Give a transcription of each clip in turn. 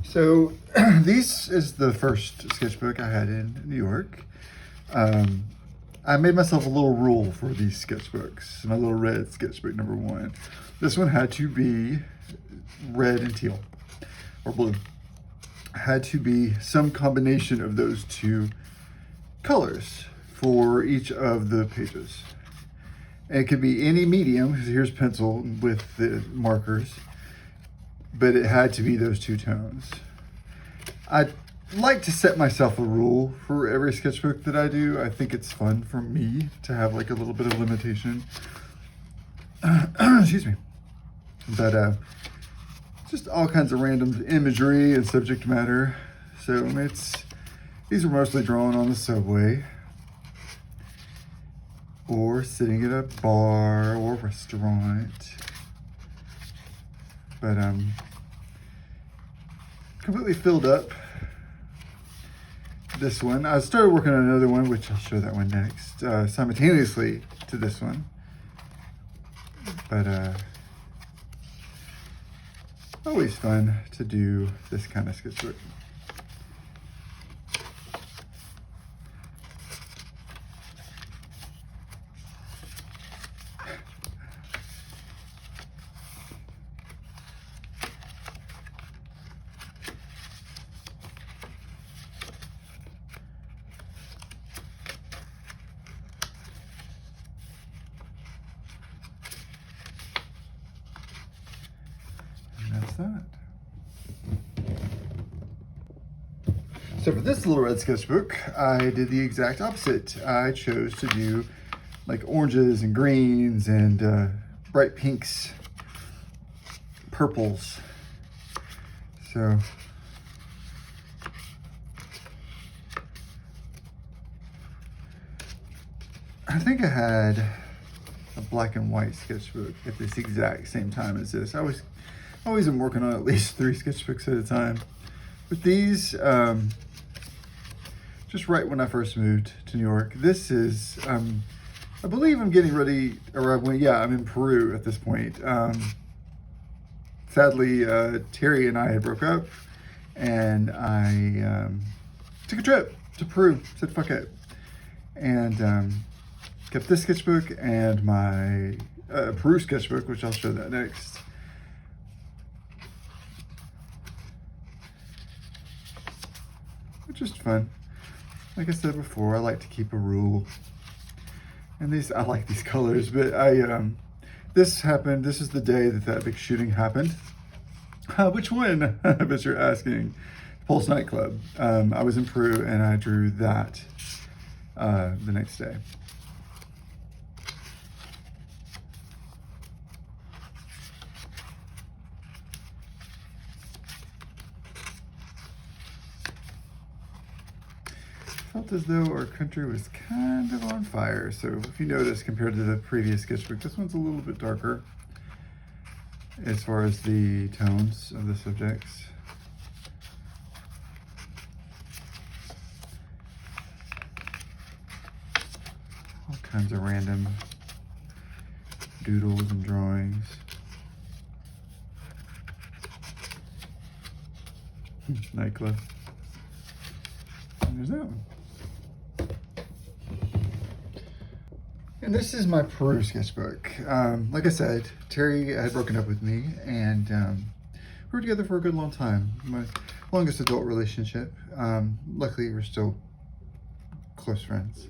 So this is the first sketchbook I had in New York. I made myself a little rule for these sketchbooks. My little red sketchbook number one. This one had to be red and teal, or blue. Had to be some combination of those two colors for each of the pages. And it could be any medium, because here's pencil with the markers, but it had to be those two tones. I'd like to set myself a rule for every sketchbook that I do. I think it's fun for me to have like a little bit of limitation. Excuse me. But just all kinds of random imagery and subject matter. So these are mostly drawn on the subway, or sitting at a bar or restaurant. But completely filled up this one. I started working on another one, which I'll show that one next, simultaneously to this one. But always fun to do this kind of sketchbook. That's that. So for this little red sketchbook, I did the exact opposite. I chose to do like oranges and greens and bright pinks, purples. So I think I had a black and white sketchbook at this exact same time as this. I always am working on at least 3 sketchbooks at a time. With these, just right when I first moved to New York, this is, I believe I'm getting ready, or I'm in Peru at this point. Sadly, Terry and I had broke up, and I took a trip to Peru, said fuck it, and kept this sketchbook and my Peru sketchbook, which I'll show that next. Just fun. Like I said before, I like to keep a rule. And I like these colors, but this happened, this is the day that big shooting happened. Which one? I bet you're asking. Pulse nightclub. I was in Peru and I drew that the next day. Felt as though our country was kind of on fire. So if you notice, compared to the previous sketchbook, this one's a little bit darker as far as the tones of the subjects. All kinds of random doodles and drawings. Nightclub. And there's that one. And this is my Peru sketchbook. Like I said, Terry had broken up with me, and we were together for a good long time. My longest adult relationship. Luckily, we're still close friends.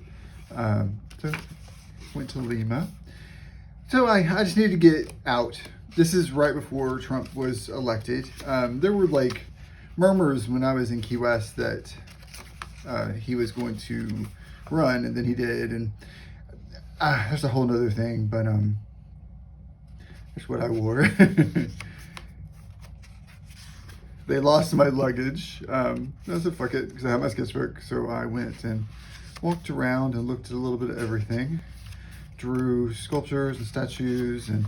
So went to Lima. So I just needed to get out. This is right before Trump was elected. There were like murmurs when I was in Key West that he was going to run, and then he did, and there's a whole nother thing, but that's what I wore. They lost my luggage. I said fuck it, because I had my sketchbook, so I went and walked around and looked at a little bit of everything. Drew sculptures and statues, and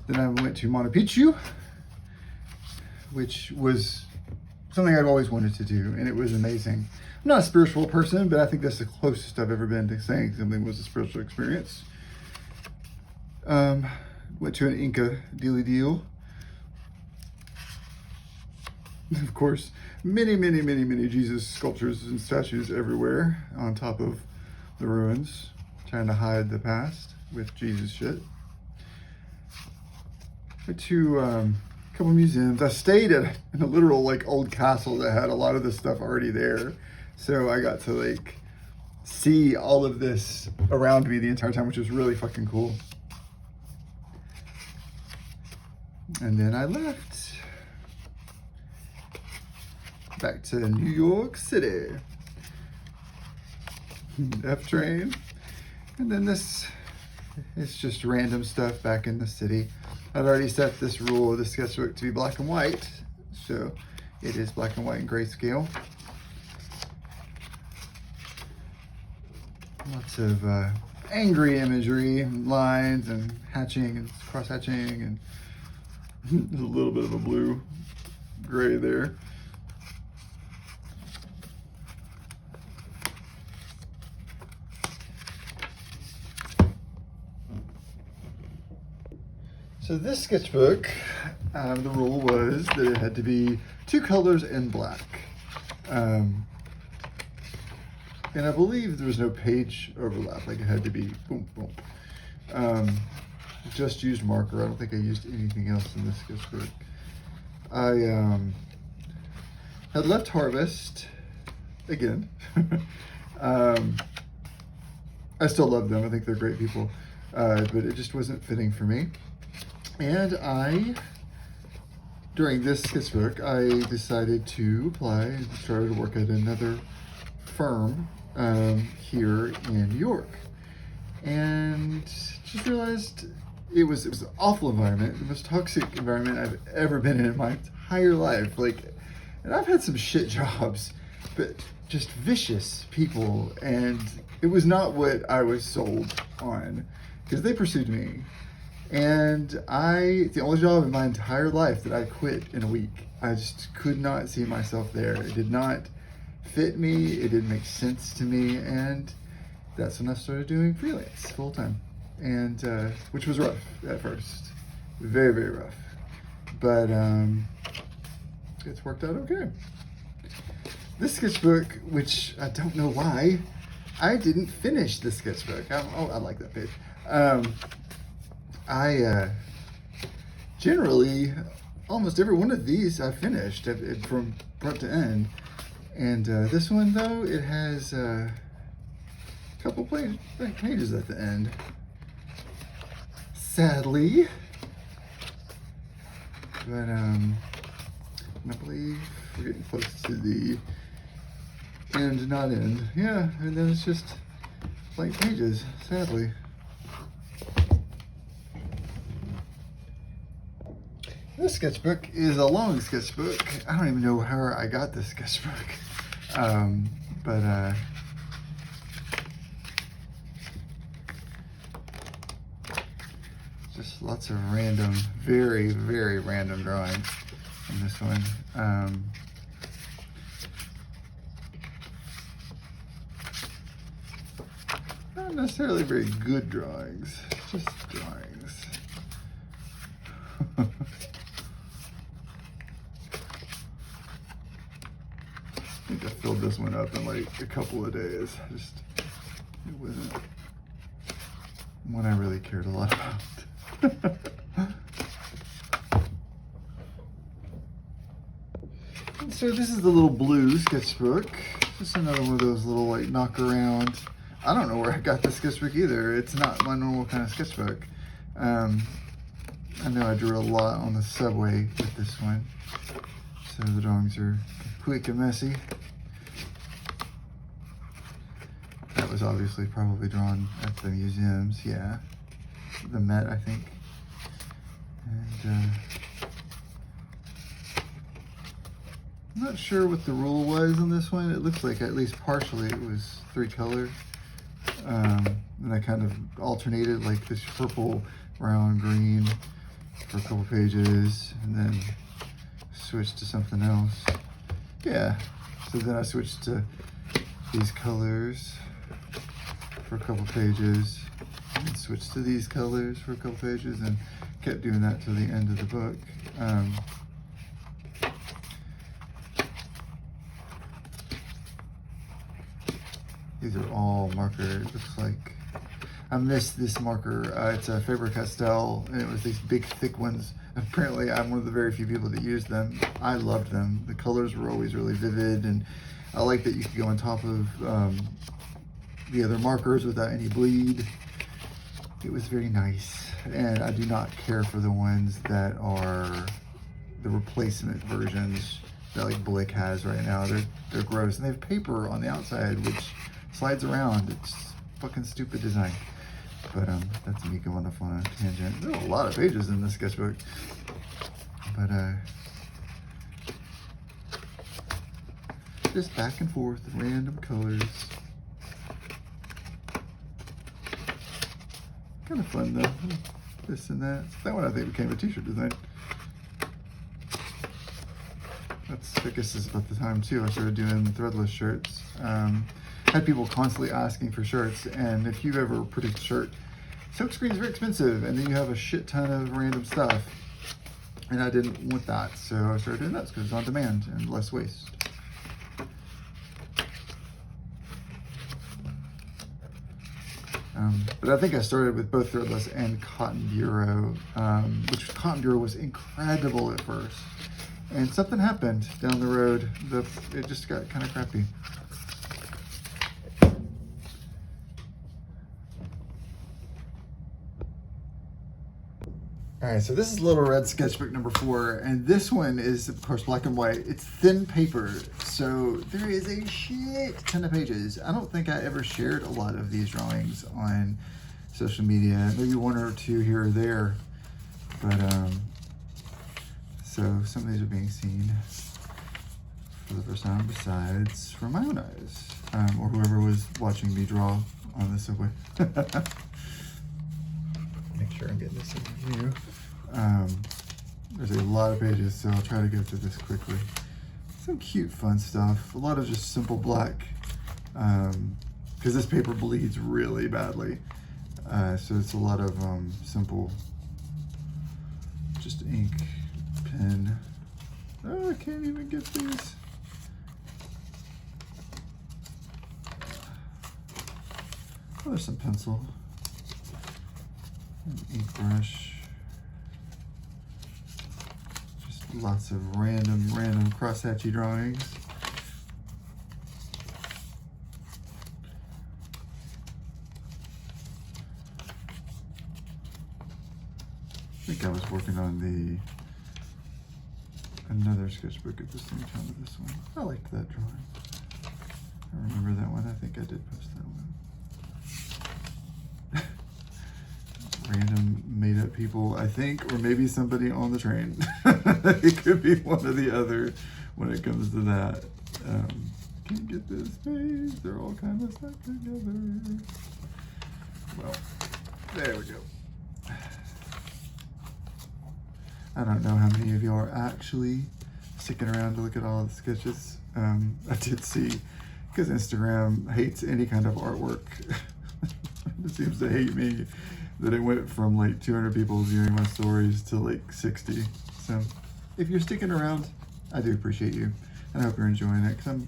then I went to Machu Picchu, which was something I've always wanted to do, and it was amazing. I'm not a spiritual person, but I think that's the closest I've ever been to saying something was a spiritual experience. Went to an Inca dealy deal. Of course, many, many, many, many Jesus sculptures and statues everywhere on top of the ruins, trying to hide the past with Jesus shit. Went to a couple museums. I stayed in a literal like old castle that had a lot of this stuff already there, so I got to like see all of this around me the entire time, which was really fucking cool. And then I left back to New York City. F train. And then this is just random stuff back in the city. I've already set this rule of the sketchbook to be black and white, so it is black and white and grayscale. Lots of angry imagery, and lines and hatching and cross hatching, and there's a little bit of a blue gray there. So this sketchbook, the rule was that it had to be 2 colors in black. And I believe there was no page overlap, like it had to be boom, boom. Just used marker. I don't think I used anything else in this sketchbook. I had left Harvest again. I still love them. I think they're great people, but it just wasn't fitting for me. And during this sketchbook, I decided to apply and started to work at another firm here in New York, and just realized it was an awful environment, the most toxic environment I've ever been in my entire life. Like, and I've had some shit jobs, but just vicious people, and it was not what I was sold on, because they pursued me. And it's the only job in my entire life that I quit in a week. I just could not see myself there. It did not fit me. It didn't make sense to me. And that's when I started doing freelance full time. And, which was rough at first. Very, very rough. But, it's worked out okay. This sketchbook, which I don't know why, I didn't finish this sketchbook. I like that page. I generally, almost every one of these I finished from front to end. And this one, though, it has a couple pages at the end. Sadly. But I believe we're getting close to the end, not end. Yeah, and then it's just blank pages, sadly. This sketchbook is a long sketchbook. I don't even know how I got this sketchbook. Just lots of random, very, very random drawings in this one. Not necessarily very good drawings, just drawings. I think I filled this one up in like a couple of days. It wasn't one I really cared a lot about. And so this is the little blue sketchbook. Just another one of those little like knock around. I don't know where I got this sketchbook either. It's not my normal kind of sketchbook. I know I drew a lot on the subway with this one, so the drawings are quick and messy. That was obviously probably drawn at the museums, yeah. The Met, I think. And I'm not sure what the rule was on this one. It looks like at least partially it was 3 color. And I kind of alternated like this purple, brown, green for a couple pages, and then switched to something else. Yeah, so then I switched to these colors for a couple pages, and switched to these colors for a couple pages, and kept doing that till the end of the book. These are all marker, it looks like. I missed this marker. It's a Faber-Castell, and it was these big, thick ones. Apparently, I'm one of the very few people that used them. I loved them. The colors were always really vivid, and I like that you could go on top of the other markers without any bleed. It was very nice, and I do not care for the ones that are the replacement versions that like Blick has right now. They're gross, and they have paper on the outside which slides around. It's fucking stupid design. But that's me going off on a tangent. There are a lot of pages in this sketchbook, but just back and forth, random colors. Kind of fun though. This and that. That one I think became a t-shirt design. I guess this is about the time too I started doing threadless shirts. Had people constantly asking for shirts, and if you've ever produced a shirt, silkscreen is very expensive, and then you have a shit ton of random stuff, and I didn't want that, so I started doing that because it's on demand and less waste. But I think I started with both threadless and Cotton Bureau, which Cotton Bureau was incredible at first. And something happened down the road. It just got kind of crappy. All right, so this is Little Red sketchbook number 4, and this one is, of course, black and white. It's thin paper, so there is a shit ton of pages. I don't think I ever shared a lot of these drawings on social media, maybe one or two here or there, but so some of these are being seen for the first time, besides from my own eyes, or whoever was watching me draw on the subway. Make sure I'm getting this in view. There's a lot of pages, so I'll try to go through this quickly. Some cute, fun stuff. A lot of just simple black, because this paper bleeds really badly. So it's a lot of simple, just ink, pen. Oh, I can't even get these. Oh, there's some pencil. An ink brush. Just lots of random crosshatchy drawings. I think I was working on another sketchbook at the same time with this one. I liked that drawing. I remember that one. I think I did post that one. Random made up people, I think, or maybe somebody on the train. It could be one or the other when it comes to that. Can't get this page. They're all kind of stuck together. Well, there we go. I don't know how many of you are actually sticking around to look at all the sketches. I did see, because Instagram hates any kind of artwork. It seems to hate me, that it went from like 200 people viewing my stories to like 60. So if you're sticking around, I do appreciate you, and I hope you're enjoying it, because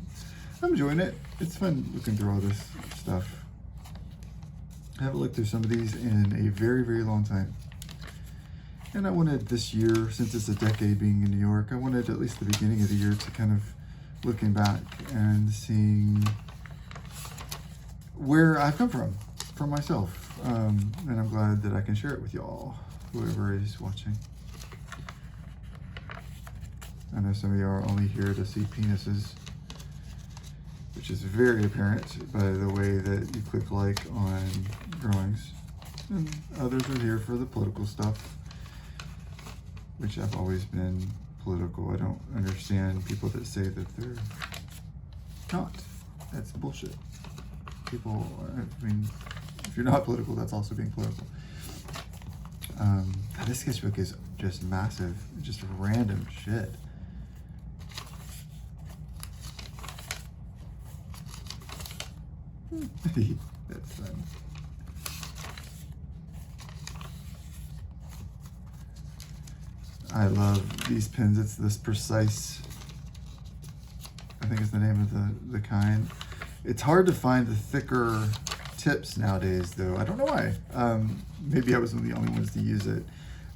I'm enjoying it. It's fun looking through all this stuff. I haven't looked through some of these in a very, very long time. And I wanted this year, since it's a decade being in New York, I wanted at least the beginning of the year to kind of looking back and seeing where I've come from myself. And I'm glad that I can share it with y'all, whoever is watching. I know some of you are only here to see penises, which is very apparent by the way that you click like on drawings. And others are here for the political stuff, which I've always been political. I don't understand people that say that they're not. That's bullshit. People, I mean, if you're not political, that's also being political. This sketchbook is just massive, just random shit. That's fun. I love these pens. It's this Precise, I think is the name of the kind. It's hard to find the thicker tips nowadays, though. I don't know why. Maybe I was one of the only ones to use it.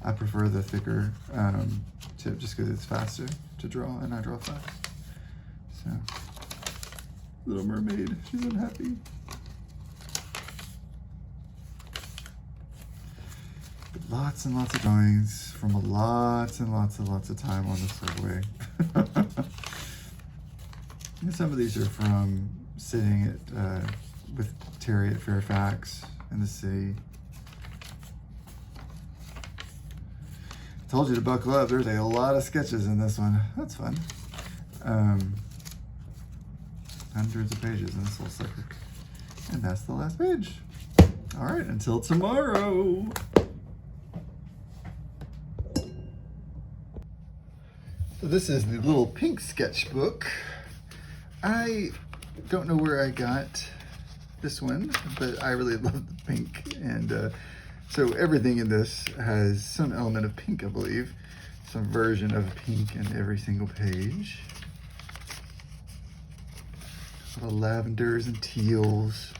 I prefer the thicker tip just because it's faster to draw, and I draw fast. So, Little Mermaid, she's unhappy. But lots and lots of drawings from lots and lots of time on the subway. And some of these are from sitting at with Terry at Fairfax in the city. Told you to buckle up. There's a lot of sketches in this one. That's fun. Hundreds of pages in this little sucker. And that's the last page. All right, until tomorrow. So this is the little pink sketchbook. I don't know where I got this one, but I really love the pink. And so everything in this has some element of pink, I believe. Some version of pink in every single page. A lot of lavenders and teals.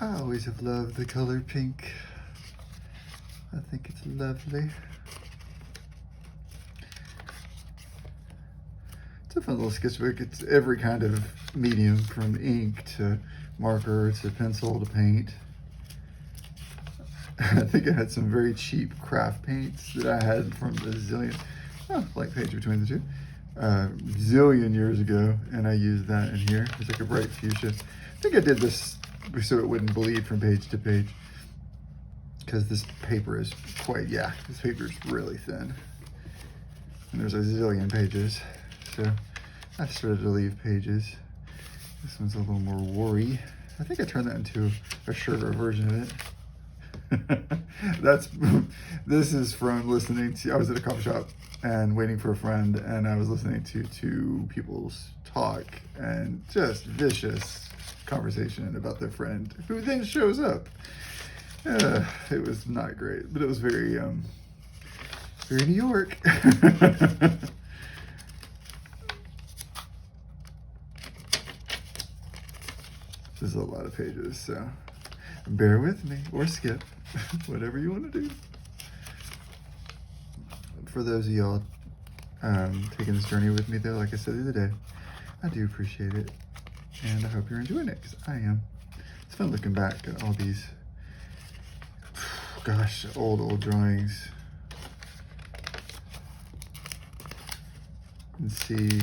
I always have loved the color pink. I think it's lovely. It's a fun little sketchbook. It's every kind of medium, from ink to marker to pencil to paint. I think I had some very cheap craft paints that I had from a zillion, blank page between the two, zillion years ago, and I used that in here. It's like a bright fuchsia. I think I did this so it wouldn't bleed from page to page, because this paper is this paper is really thin. And there's a zillion pages. So I started to leave pages. This one's a little more worry. I think I turned that into a shorter version of it. This is from listening to, I was at a coffee shop and waiting for a friend, and I was listening to two people's talk, and just vicious conversation about their friend, who then shows up. It was not great, but it was very New York. There's a lot of pages, so bear with me, or skip, whatever you want to do. For those of y'all taking this journey with me, though, like I said the other day, I do appreciate it, and I hope you're enjoying it, because I am. It's fun looking back at all these, gosh, old drawings, and see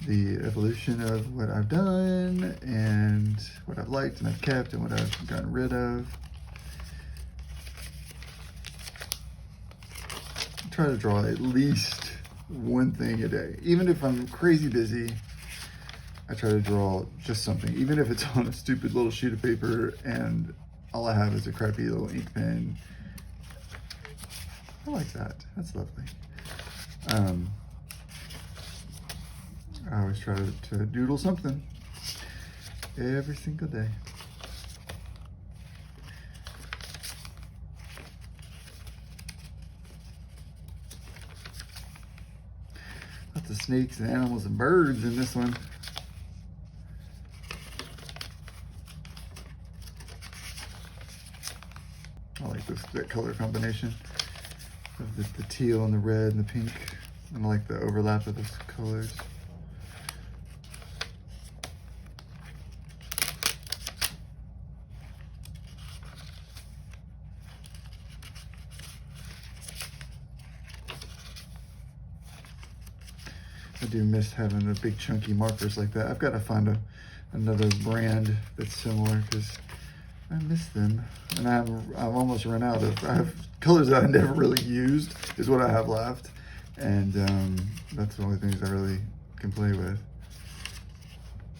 the evolution of what I've done, and what I've liked and I've kept, and what I've gotten rid of. I try to draw at least one thing a day. Even if I'm crazy busy, I try to draw just something. Even if it's on a stupid little sheet of paper and all I have is a crappy little ink pen. I like that. That's lovely. I always try to doodle something every single day. Lots of snakes and animals and birds in this one. I like that color combination of the teal and the red and the pink. And I like the overlap of those colors. I do miss having the big chunky markers like that. I've got to find another brand that's similar, because I miss them. And I've almost run out of, I have colors that I never really used is what I have left. And that's the only things I really can play with.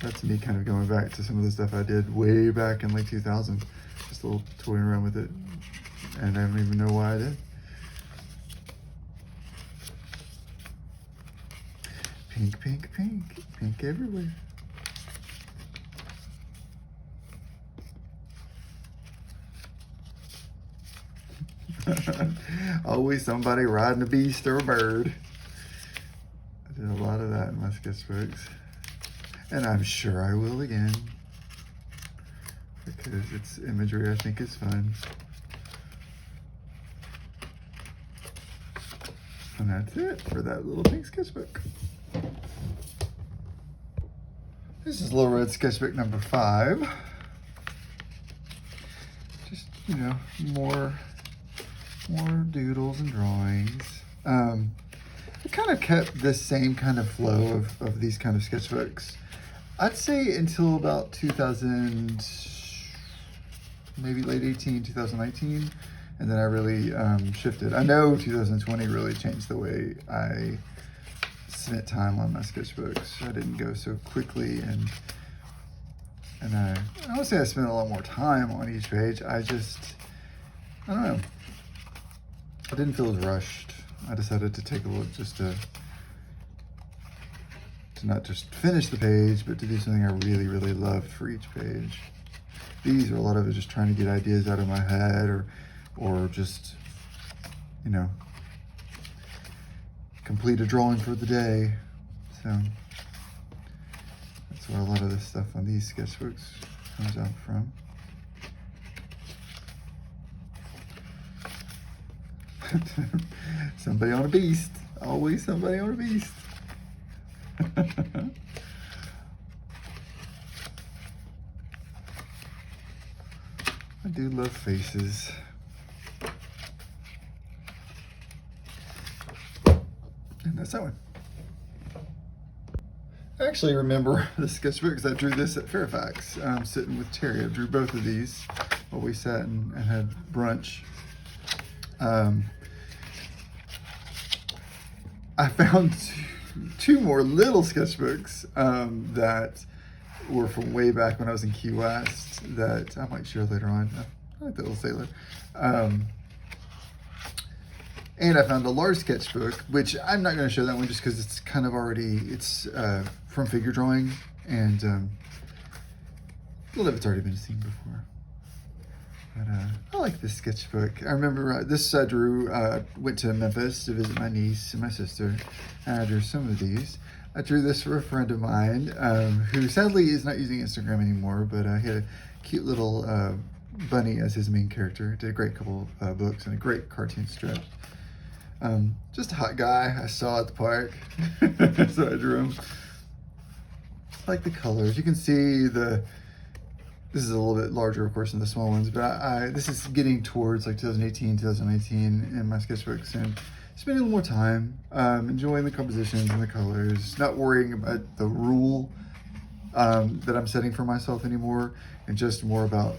That's me kind of going back to some of the stuff I did way back in like 2000. Just a little toying around with it. And I don't even know why I did. Pink, pink, pink, pink everywhere. Always somebody riding a beast or a bird. did a lot of that in my sketchbooks. And I'm sure I will again, because it's imagery I think is fun. And that's it for that little pink sketchbook. This is Little Red Sketchbook number 5. Just, you know, more doodles and drawings. I kind of kept this same kind of flow of these kind of sketchbooks. I'd say until about 2000, maybe late 18, 2019. And then I really shifted. I know 2020 really changed the way I spent time on my sketchbooks. I didn't go so quickly, and I don't say I spent a lot more time on each page. I don't know. I didn't feel as rushed. I decided to take a look just to not just finish the page, but to do something I really, really loved for each page. These are a lot of it just trying to get ideas out of my head, or just, you know, complete a drawing for the day. So that's where a lot of this stuff on these sketchbooks comes out from. Somebody on a beast. Always somebody on a beast. I do love faces. And that's that one. I actually remember the sketchbook because I drew this at Fairfax, sitting with Terry. I drew both of these while we sat and had brunch. I found two more little sketchbooks that were from way back when I was in Key West that I might share later on. I like that little sailor. And I found a large sketchbook, which I'm not going to show that one just because it's kind of already, it's from figure drawing, and a lot of it's already been seen before. But I like this sketchbook. I remember this I drew, went to Memphis to visit my niece and my sister, and I drew some of these. I drew this for a friend of mine who sadly is not using Instagram anymore, but he had a cute little bunny as his main character. Did a great couple books and a great cartoon strip. Just a hot guy I saw at the park, so I drew him. I like the colors. You can see this is a little bit larger, of course, than the small ones, but this is getting towards like 2018, 2019 in my sketchbooks, and spending a little more time, enjoying the compositions and the colors, not worrying about the rule that I'm setting for myself anymore, and just more about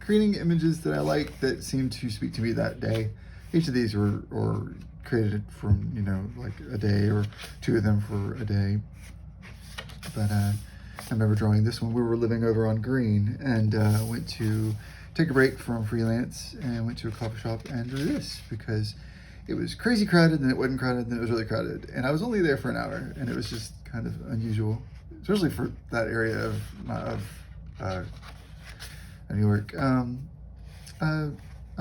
creating images that I like that seem to speak to me that day. Each of these were created from, you know, like a day, or two of them for a day. But I remember drawing this one. We were living over on Green, and went to take a break from freelance and went to a coffee shop and drew this because it was crazy crowded, and it wasn't crowded, and it was really crowded. And I was only there for an hour, and it was just kind of unusual, especially for that area of New York. A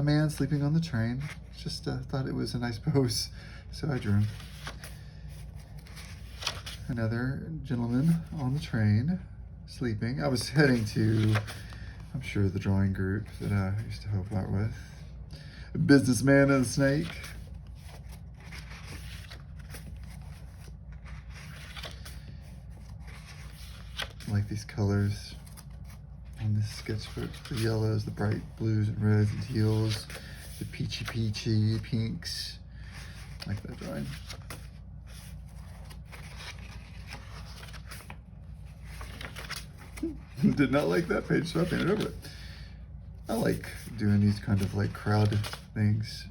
man sleeping on the train. Just thought it was a nice pose, so I drew him. Another gentleman on the train, sleeping. I was heading to, I'm sure, the drawing group that I used to help out with. A businessman and a snake. I like these colors on this sketchbook. The yellows, the bright blues and reds and teals, the peachy pinks. I like that drawing. Did not like that page, so I painted over it. I like doing these kind of like crowd things.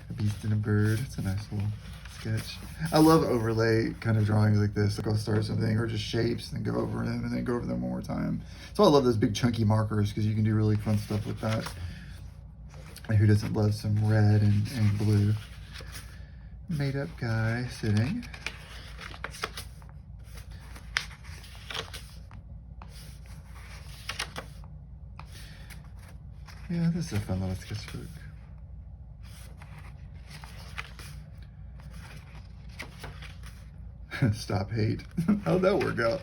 A beast and a bird. It's a nice little sketch. I love overlay kind of drawings like this. Like I'll start something, or just shapes and go over them and then go over them one more time. So I love those big chunky markers because you can do really fun stuff with that. And who doesn't love some red and blue? Made up guy sitting. Yeah, this is a fun little sketchbook. Stop hate. How'd that work out?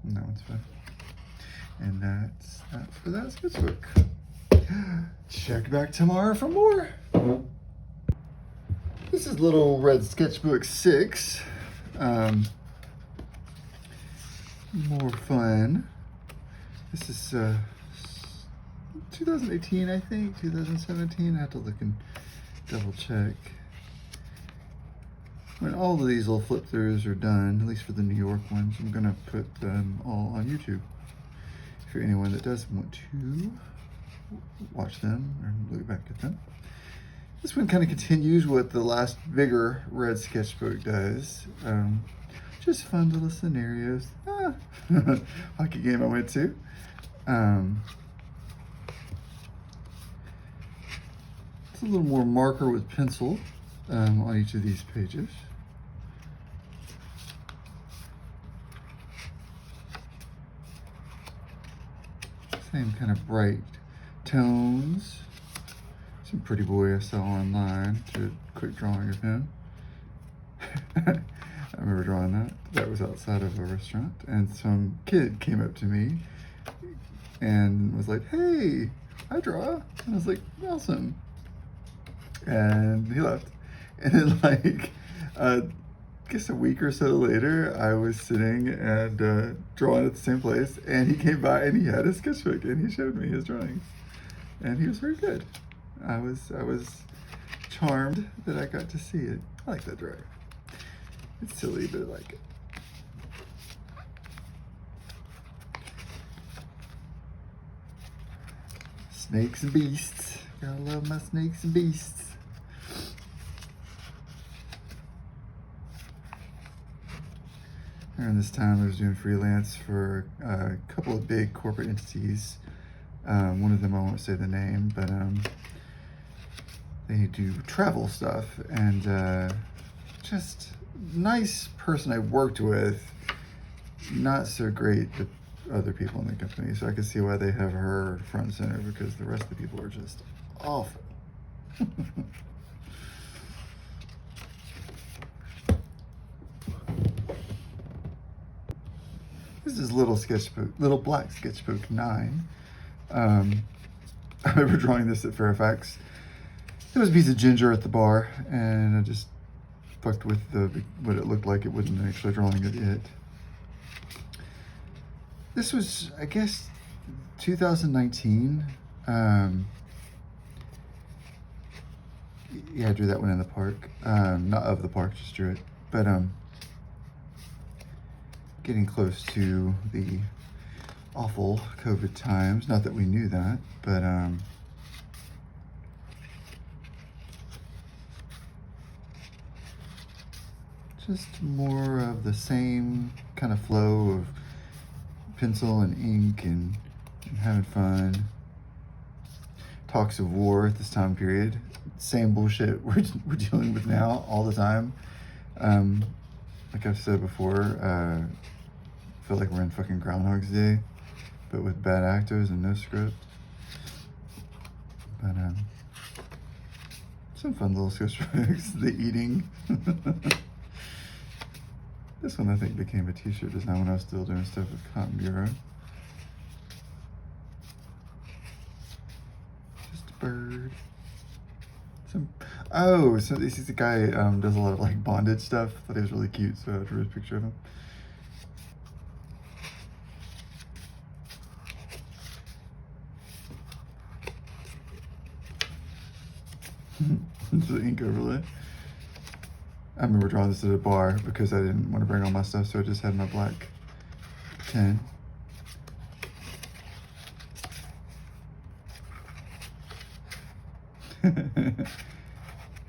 And that one's fun. And that's that for that sketchbook. Check back tomorrow for more. This is Little Red Sketchbook 6. More fun. This is 2018, I think, 2017. I have to look and double check. When all of these little flip throughs are done, at least for the New York ones, I'm gonna put them all on YouTube. For anyone that does want to watch them or look back at them. This one kind of continues what the last bigger red sketchbook does. Just fun little scenarios. Hockey game I went to. It's a little more marker with pencil on each of these pages. Same kind of bright tones. Some pretty boy I saw online, did a quick drawing of him. I remember drawing that. That was outside of a restaurant, and some kid came up to me and was like, "Hey, I draw." And I was like, "Awesome." And he left. And then like, I guess a week or so later, I was sitting and drawing at the same place, and he came by and he had a sketchbook and he showed me his drawings, and he was very good. I was charmed that I got to see it. I like that drawing. It's silly, but I like it. Snakes and beasts. Gotta love my snakes and beasts. Around this time, I was doing freelance for a couple of big corporate entities. One of them, I won't say the name, but they do travel stuff, and just nice person I worked with, not so great to other people in the company. So I could see why they have her front and center, because the rest of the people are just awful. This is Little Black Sketchbook 9. I remember drawing this at Fairfax. It was a piece of ginger at the bar, and I just fucked with what it looked like. It wasn't actually drawing it yet. This was, I guess, 2019. Yeah, I drew that one in the park. Not of the park, just drew it. But getting close to the awful COVID times. Not that we knew that, but just more of the same kind of flow of pencil and ink and having fun. Talks of war at this time period. Same bullshit we're dealing with now all the time. Like I've said before, I feel like we're in fucking Groundhog's Day, but with bad actors and no script. But some fun little sketchbooks. The eating. This one I think became a t-shirt just now when I was still doing stuff with Cotton Bureau. Just a bird. So this is the guy does a lot of like bondage stuff. Thought he was really cute, so I drew a picture of him. The ink overlay. I remember drawing this at a bar because I didn't want to bring all my stuff, so I just had my black pen.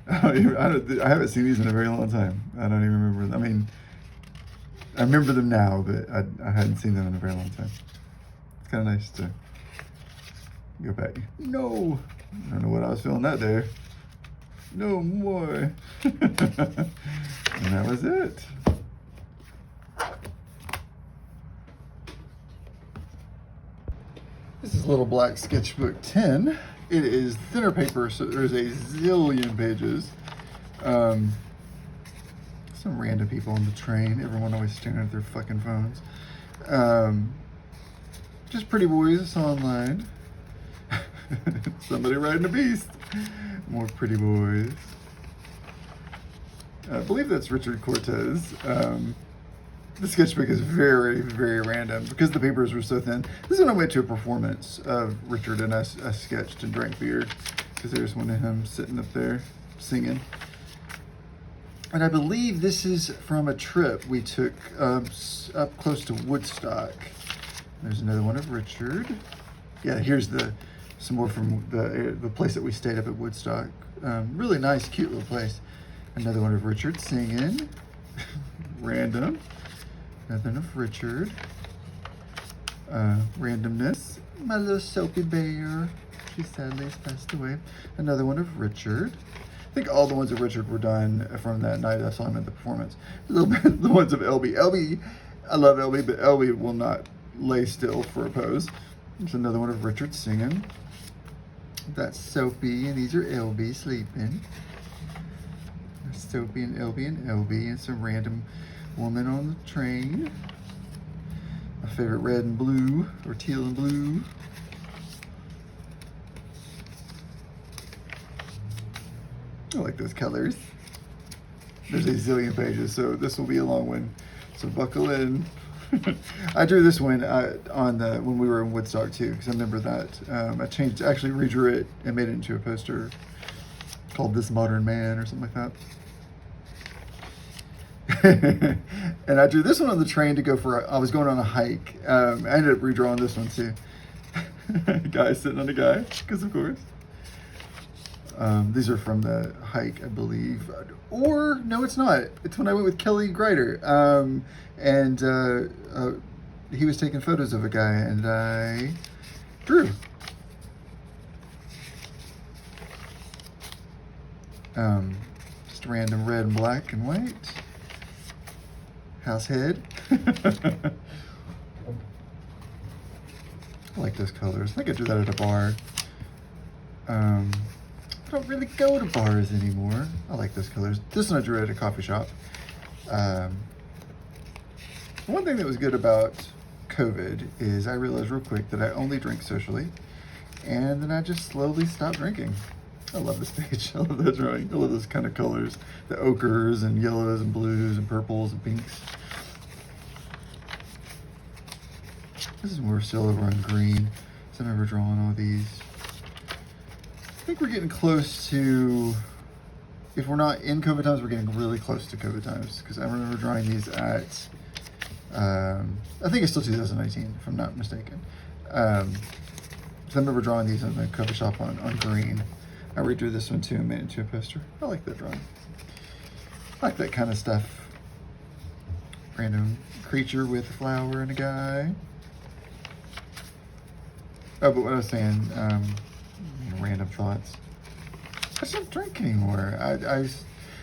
I haven't seen these in a very long time. I don't even remember them. I mean, I remember them now, but I hadn't seen them in a very long time. It's kind of nice to go back. No! I don't know what I was feeling that day. No more. And that was it. This is Little Black Sketchbook 10. It is thinner paper, so there's a zillion pages. Some random people on the train. Everyone always staring at their fucking phones. Just pretty boys I saw online. Somebody riding a beast. More pretty boys. I believe that's Richard Cortez. The sketchbook is very, very random because the papers were so thin. This is when I went to a performance of Richard and I sketched and drank beer because there's one of him sitting up there singing. And I believe this is from a trip we took up close to Woodstock. There's another one of Richard. Yeah, here's some more from the place that we stayed up at Woodstock. Really nice, cute little place. Another one of Richard singing. Random. Nothing of Richard. Randomness. My little soapy bear. She sadly has passed away. Another one of Richard. I think all the ones of Richard were done from that night I saw him at the performance. A little bit the ones of LB. LB, I love LB, but LB will not lay still for a pose. There's another one of Richard singing. That's Soapy, and these are LB sleeping. There's Soapy and LB, and some random woman on the train. My favorite red and blue, or teal and blue. I like those colors. There's a zillion pages, so this will be a long one. So buckle in. I drew this one when we were in Woodstock too, because I remember that. I actually redrew it and made it into a poster called "This Modern Man" or something like that. And I drew this one on the train to go I was going on a hike. I ended up redrawing this one too. Guy sitting on a guy, because of course. These are from the hike, I believe. Or, no, it's not. It's when I went with Kelly Greider. He was taking photos of a guy, and I drew. Just random red and black and white. House head. I like those colors. I think I drew that at a bar. I don't really go to bars anymore. I like those colors. This one I drew at a coffee shop. One thing that was good about COVID is I realized real quick that I only drink socially, and then I just slowly stopped drinking. I love this page. I love that drawing. I love those kind of colors. The ochres and yellows and blues and purples and pinks. This is more still over on green. So I remember drawing all these. I think we're getting close to, if we're not in COVID times, we're getting really close to COVID times, because I remember drawing these at, I think it's still 2019, if I'm not mistaken. So I remember drawing these in the coffee shop on green. I redrew this one too and made it into a poster. I like that drawing. I like that kind of stuff. Random creature with a flower and a guy. Oh, but what I was saying, random thoughts. I just don't drink anymore. I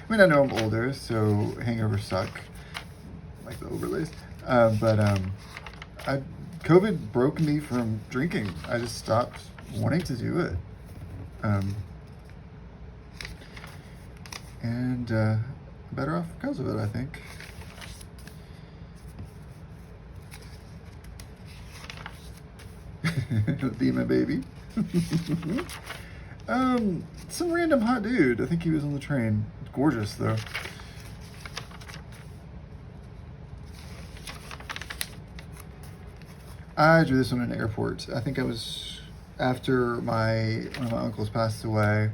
mean, I know I'm older, so hangovers suck, like the overlays. COVID broke me from drinking. I just stopped wanting to do it. Better off because of it, I think. Be my baby. Some random hot dude. I think he was on the train. Gorgeous though. I drew this one in an airport. I think I was after one of my uncles passed away,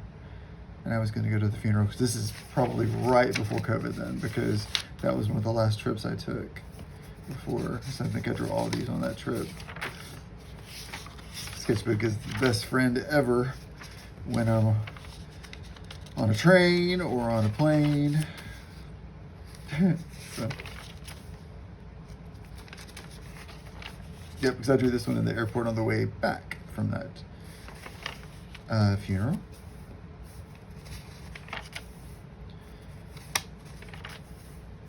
and I was going to go to the funeral, because this is probably right before COVID then, because that was one of the last trips I took before. So I think I drew all these on that trip. Sketchbook is the best friend ever when I'm on a train or on a plane. So. Yep, because I drew this one in the airport on the way back from that funeral.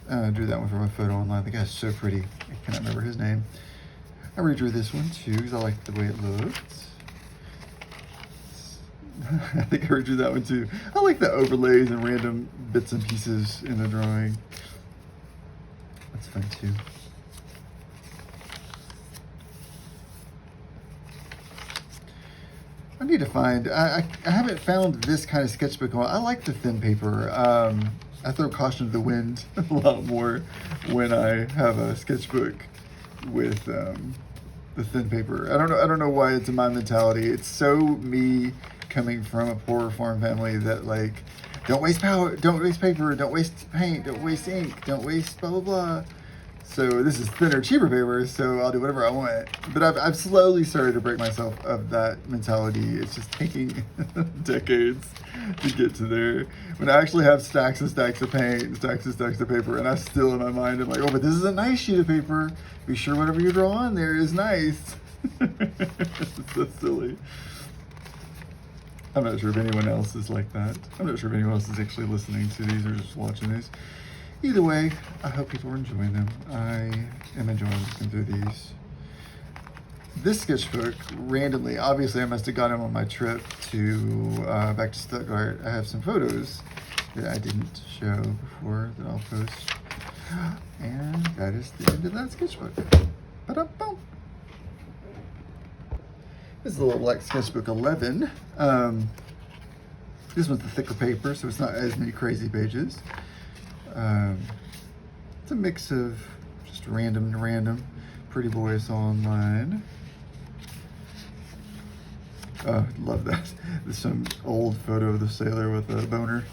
I drew that one for my photo online. The guy's so pretty. I cannot remember his name. I redrew this one too because I like the way it looked. I think I redrew that one too. I like the overlays and random bits and pieces in the drawing. That's fun too. I need to find, I haven't found this kind of sketchbook. I like the thin paper. I throw caution to the wind a lot more when I have a sketchbook with the thin paper. I don't know why it's in my mentality. It's so me coming from a poor farm family that like, don't waste power, don't waste paper, don't waste paint, don't waste ink, don't waste blah, blah, blah. So this is thinner, cheaper paper, so I'll do whatever I want. But I've slowly started to break myself of that mentality. It's just taking decades to get to there. When I actually have stacks and stacks of paint, stacks and stacks of paper, and I still in my mind, I'm like, oh, but this is a nice sheet of paper. Be sure whatever you draw on there is nice. It's so silly. I'm not sure if anyone else is like that. I'm not sure if anyone else is actually listening to these or just watching these. Either way, I hope people are enjoying them. I am enjoying looking through these. This sketchbook, randomly, obviously I must have got him on my trip to back to Stuttgart. I have some photos that I didn't show before that I'll post. And that is the end of that sketchbook. Ba-da-boom. This is a little black sketchbook 11. This one's the thicker paper, so it's not as many crazy pages. It's a mix of just random to random. Pretty boy I saw online. Oh, love that. There's some old photo of the sailor with a boner.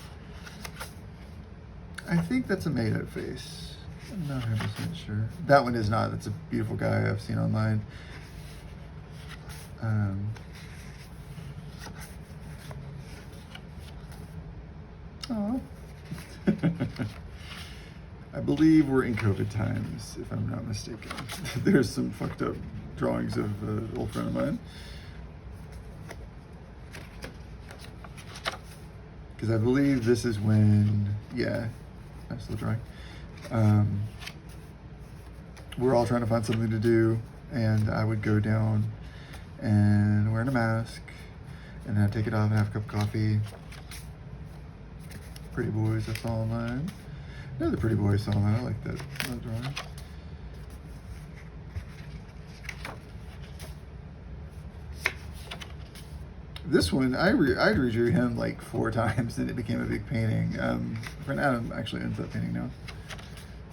I think that's a made-up face. I'm not 100% sure. That one is not. That's a beautiful guy I've seen online. Oh. I believe we're in COVID times, if I'm not mistaken. There's some fucked up drawings of an old friend of mine. Because I believe this is when, yeah, I'm still drawing. We're all trying to find something to do, and I would go down and wearing a mask, and then I'd take it off and have a cup of coffee. Pretty boys I saw online. Another pretty boy I saw online. I like that drawing. This one, I redrew him like 4 times and it became a big painting. My friend Adam actually ends up painting now.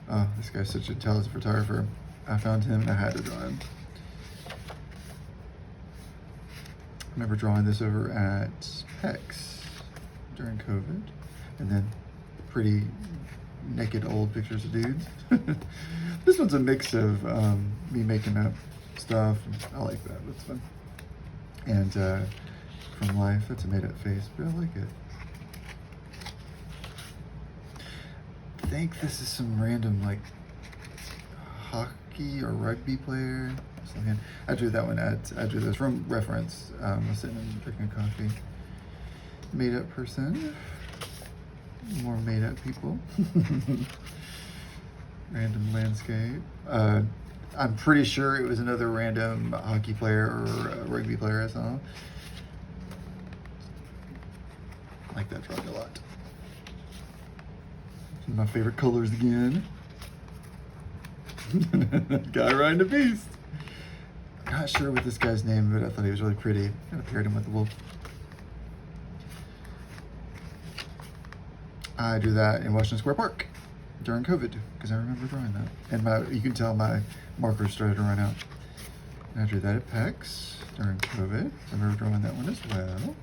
Oh, this guy's such a talented photographer. I found him and I had to draw him. I remember drawing this over at Hex during COVID, and then pretty naked old pictures of dudes. This one's a mix of me making up stuff. I like that, that's fun. And from life, that's a made up face, but I like it. I think this is some random like hockey or rugby player. I drew that one I drew this from reference. I was sitting and drinking coffee. Made up person. More made up people. Random landscape. I'm pretty sure it was another random hockey player or rugby player I saw. I like that drawing a lot. Some of my favorite colors again. Guy riding a beast. I'm not sure what this guy's name, but I thought he was really pretty. I paired him with the wolf. I drew that in Washington Square Park during COVID because I remember drawing that. And you can tell my markers started to run out. And I drew that at PEX during COVID. I remember drawing that one as well.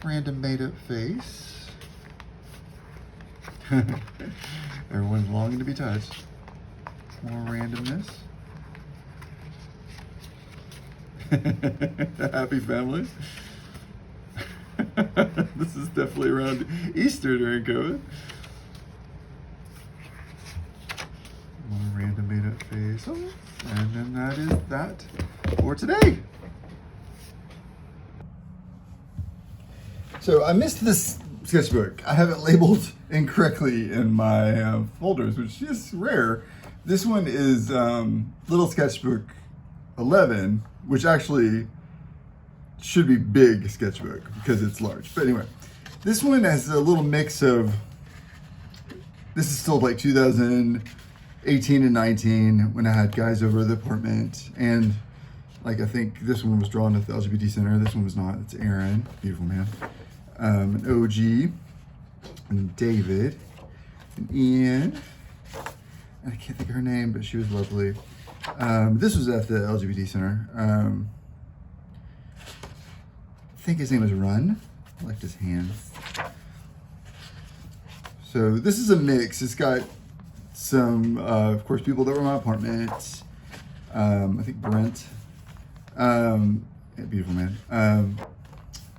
Random made up face. Everyone's longing to be touched. More randomness. Happy family. This is definitely around Easter during COVID. More random made up face. Oh, and then that is that for today. So I missed this sketchbook. I have it labeled incorrectly in my folders, which is rare. This one is Little Sketchbook 11, which actually should be big sketchbook because it's large. But anyway, this one has a little mix of, this is still like 2018 and 19 when I had guys over at the apartment. And like, I think this one was drawn at the LGBT Center. This one was not. It's Aaron, beautiful man. An OG, and David, and Ian. I can't think of her name, but she was lovely. This was at the LGBT Center. I think his name was Run. I liked his hands. So this is a mix. It's got some, of course, people that were in my apartment. I think Brent. Yeah, beautiful man.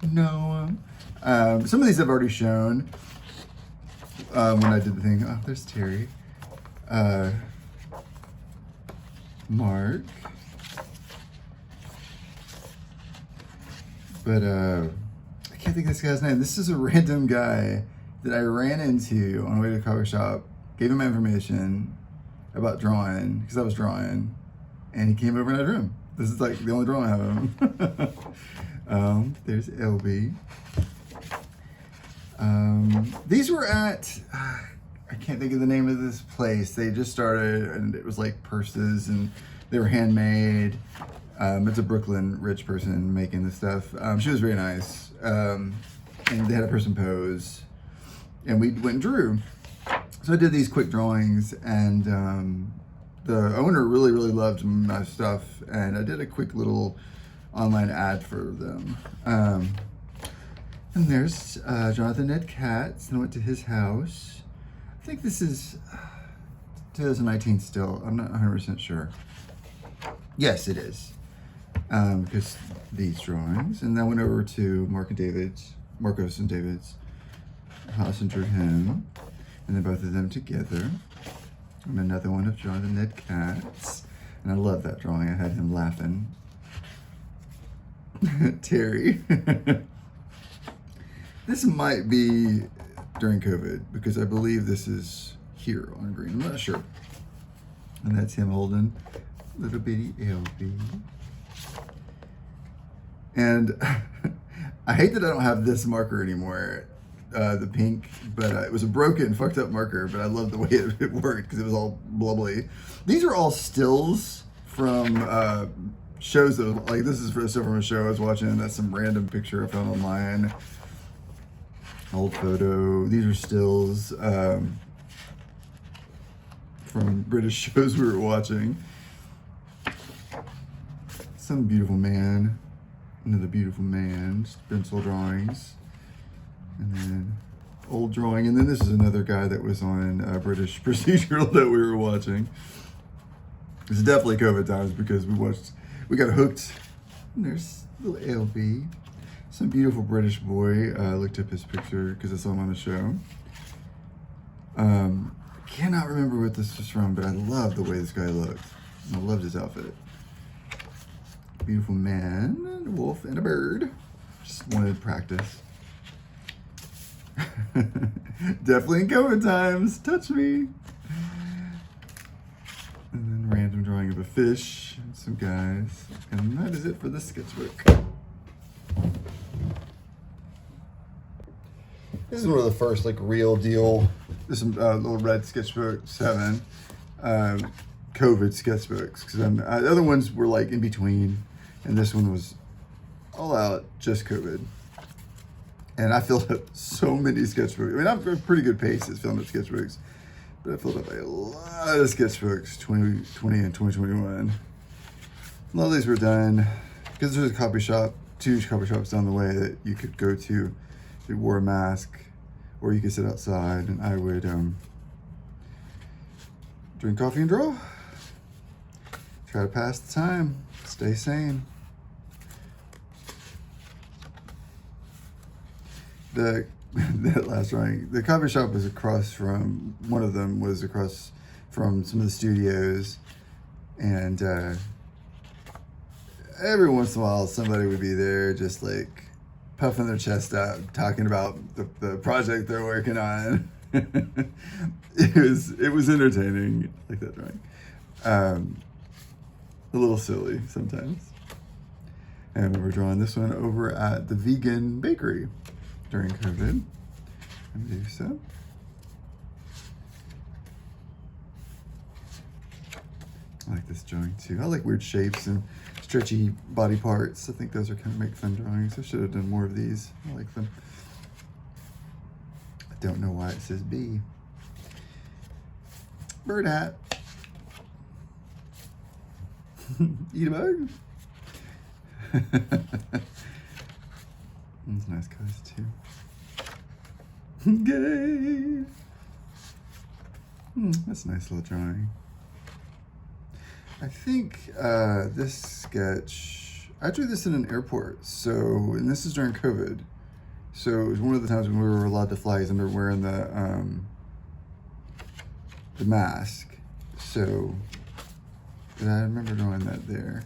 Noah. Some of these I've already shown when I did the thing. Oh, there's Terry. Mark. But I can't think of this guy's name. This is a random guy that I ran into on the way to a coffee shop, gave him my information about drawing, because I was drawing, and he came over and I drew him. This is like the only drawing I have of him. There's LB. These were at, I can't think of the name of this place. They just started, and it was like purses, and they were handmade. It's a Brooklyn rich person making this stuff. She was very nice. And they had a person pose, and we went and drew. So I did these quick drawings, and the owner really, really loved my stuff, and I did a quick little online ad for them. And there's Jonathan Ned Katz, and I went to his house. I think this is 2019 still. I'm not 100% sure. Yes, it is. Because these drawings. And then I went over to Marcos and David's house and drew him. And then both of them together. And another one of Jonathan Ned Katz. And I love that drawing. I had him laughing. Terry. This might be during COVID, because I believe this is here on green. I'm not sure. And that's him holding little bitty LB. And I hate that I don't have this marker anymore, the pink, but it was a broken, fucked up marker, but I love the way it worked because it was all bubbly. These are all stills from shows that, like, this is still from a show I was watching. That's some random picture I found online. Old photo. These are stills from British shows we were watching. Some beautiful man. Another beautiful man. Just pencil drawings. And then old drawing. And then this is another guy that was on British procedural that we were watching. It's definitely COVID times because we got hooked. And there's little LB. Some beautiful British boy. I looked up his picture because I saw him on the show. Cannot remember what this was from, but I love the way this guy looked. I loved his outfit. Beautiful man, and a wolf, and a bird. Just wanted to practice. Definitely in COVID times. Touch me. And then random drawing of a fish and some guys. And that is it for this sketchbook. This is one of the first, like, real deal. This is little red sketchbook 7 COVID sketchbooks, because the other ones were like in between, and this one was all out just COVID. And I filled up so many sketchbooks. I mean, I'm at a pretty good pace at filling up sketchbooks, but I filled up a lot of sketchbooks 2020 and 2021. A lot of these were done because there's a coffee shop, 2 coffee shops down the way that you could go to. You wore a mask, or you could sit outside, and I would drink coffee and draw. Try to pass the time, stay sane. That last drawing, the coffee shop was across from, one of them was across from some of the studios, and every once in a while somebody would be there just like puffing their chest out, talking about the project they're working on. It was entertaining, like that drawing. A little silly sometimes. And I remember drawing this one over at the vegan bakery during COVID. And do so. I like this drawing too. I like weird shapes and stretchy body parts. I think those are kind of make fun drawings. I should have done more of these. I like them. I don't know why it says bee. Bird hat. Eat a bug. Those nice colors too. Gay. That's a nice little drawing. I think this sketch, I drew this in an airport. So, and this is during COVID. So it was one of the times when we were allowed to fly, because I remember wearing the mask. So, and I remember drawing that there.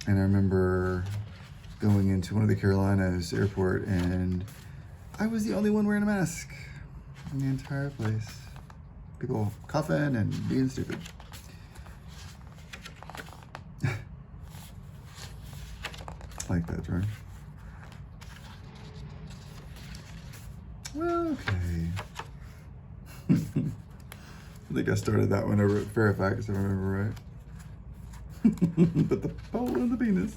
And I remember going into one of the Carolinas airport, and I was the only one wearing a mask in the entire place. People coughing and being stupid. I like that drawing. Well, okay. I think I started that one over at Fairfax, if I remember right. But the pole and the penis.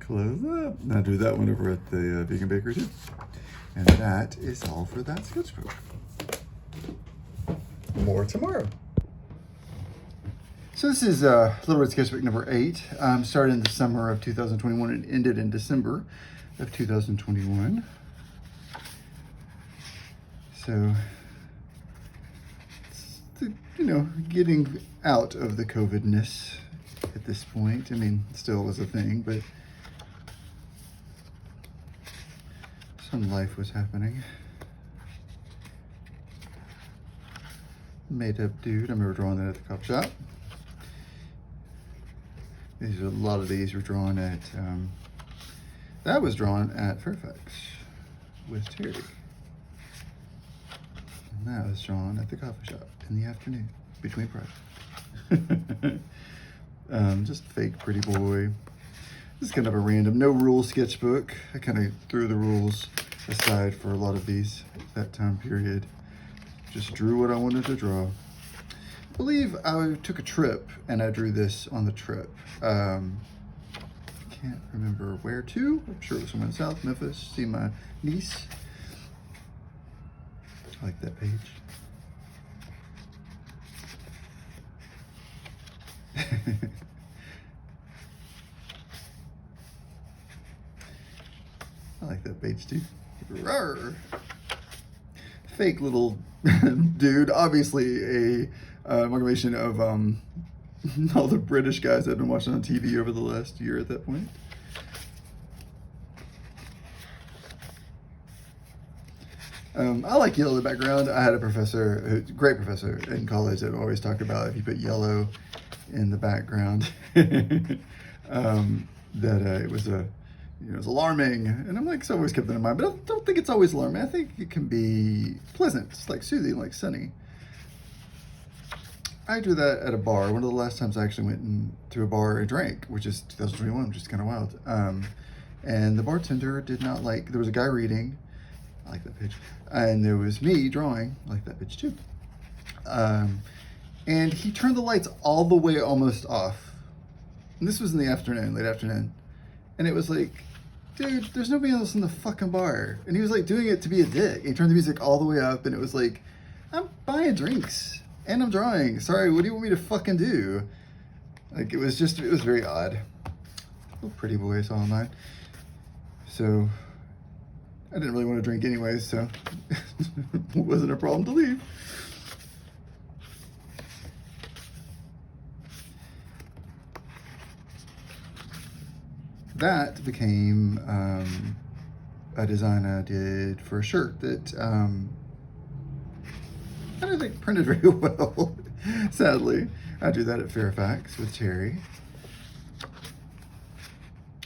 Close up. And I drew that one over at the vegan bakery too. And that is all for that sketchbook. More tomorrow. So this is Little Red Sketchbook number 8. Started in the summer of 2021 and ended in December of 2021. So, you know, getting out of the COVID-ness at this point. I mean, still was a thing, but some life was happening. Made up dude. I remember drawing that at the coffee shop. A lot of these were drawn at, that was drawn at Fairfax with Terry. And that was drawn at the coffee shop in the afternoon between projects. Just fake pretty boy. This is kind of a random, no rule sketchbook. I kind of threw the rules aside for a lot of these at that time period. Just drew what I wanted to draw. I believe I took a trip and I drew this on the trip. I can't remember where to. I'm sure it was somewhere in South Memphis. See my niece. I like that page. I like that page too. Rawr. Fake little dude, obviously a amalgamation of all the British guys I've been watching on TV over the last year at that point. I like yellow in the background. I had a professor, a great professor in college, that always talked about if you put yellow in the background, that it was it was alarming. And I'm like, so I always kept that in mind, but I don't think it's always alarming. I think it can be pleasant. It's like soothing, like sunny. I drew that at a bar. One of the last times I actually went to a bar and drank, which is 2021, which is kind of wild. And the bartender did not like, there was a guy reading, I like that page, and there was me drawing, I like that page too. And he turned the lights all the way almost off. And this was in the afternoon, late afternoon. And it was like, dude, there's nobody else in the fucking bar. And he was like doing it to be a dick. He turned the music all the way up, and it was like, I'm buying drinks and I'm drawing. Sorry, what do you want me to fucking do? Like, it was very odd. Oh, pretty boy, so am I. So, I didn't really want to drink anyway, so it wasn't a problem to leave. That became a design I did for a shirt that I don't think printed very well, sadly. I drew that at Fairfax with Terry.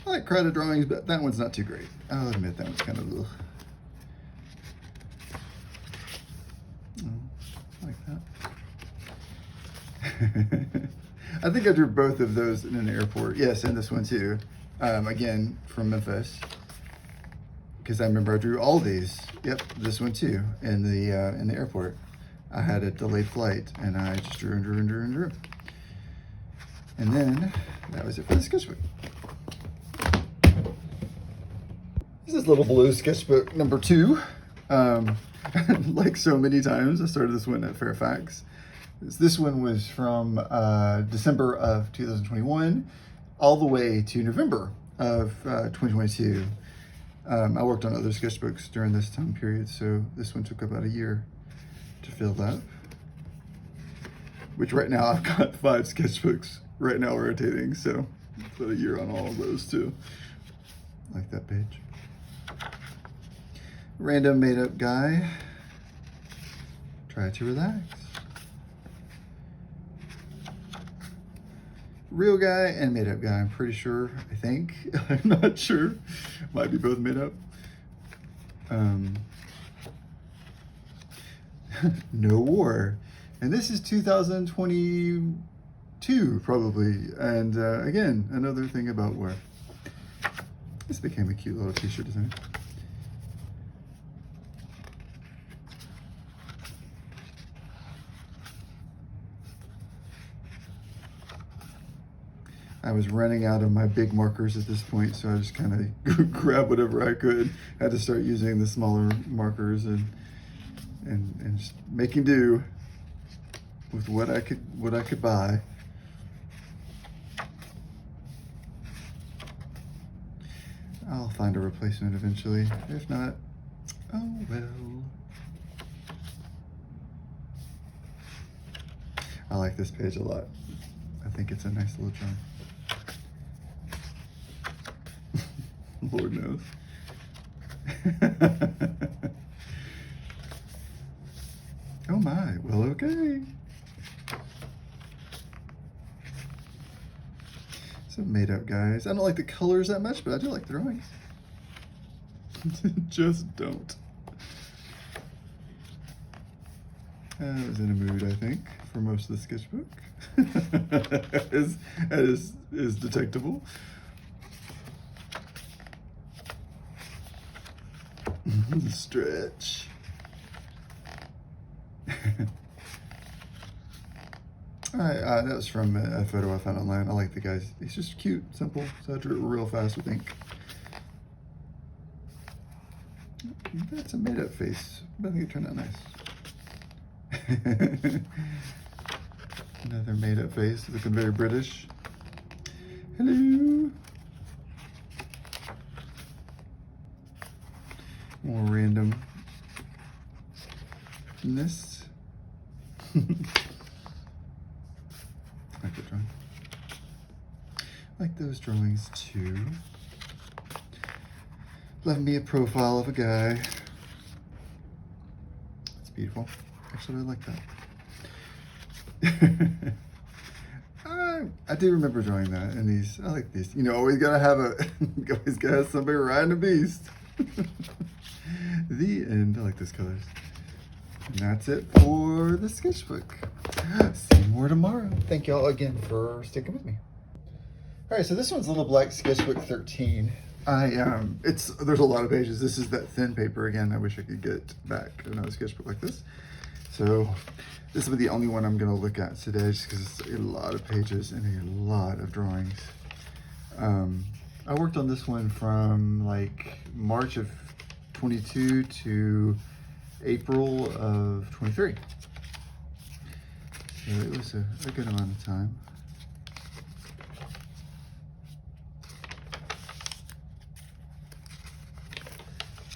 I like crowded drawings, but that one's not too great. I'll admit that one's kind of ugh. Oh, I like that. I think I drew both of those in an airport. Yes, and this one too. Again, from Memphis. Because I remember I drew all these. Yep, this one too, in the airport. I had a delayed flight, and I just drew and drew and drew and drew. And then, that was it for the sketchbook. This is Little Blue sketchbook number 2. Like so many times, I started this one at Fairfax. This one was from December of 2021 all the way to November of 2022. I worked on other sketchbooks during this time period, so this one took about a year to fill up. Which right now I've got 5 sketchbooks right now rotating, so it's about a year on all of those too. I like that page. Random made up guy. Try to relax. Real guy and made up guy, I'm pretty sure, I think. I'm not sure. Might be both made up. No war. And this is 2022, probably. And again, another thing about war. This became a cute little t-shirt design. I was running out of my big markers at this point, so I just kind of grabbed whatever I could. I had to start using the smaller markers and just making do with what I could buy. I'll find a replacement eventually. If not, oh well. I like this page a lot. I think it's a nice little drawing. Lord knows. Oh my, well, okay. Some made up guys. I don't like the colors that much, but I do like the drawings. Just don't. I was in a mood, I think, for most of the sketchbook. as is detectable. Stretch. Alright, that was from a photo I found online. I like the guys. He's just cute, simple, so I drew it real fast with ink. That's a made-up face, but I think it turned out nice. Another made-up face, looking very British. Hello. More randomness. Like the drawing. Like those drawings too. Left me a profile of a guy. It's beautiful. Actually, I like that. I do remember drawing that, and these. I like these. You know, always gotta have always gotta have somebody riding a beast. The end. I like those colors. And that's it for the sketchbook. See more tomorrow. Thank y'all again for sticking with me. All right, so this one's Little Black Sketchbook 13. There's a lot of pages. This is that thin paper again. I wish I could get back another sketchbook like this. So this will be the only one I'm gonna look at today, just because it's a lot of pages and a lot of drawings. I worked on this one from like March of 22 to April of 23. So it was a good amount of time.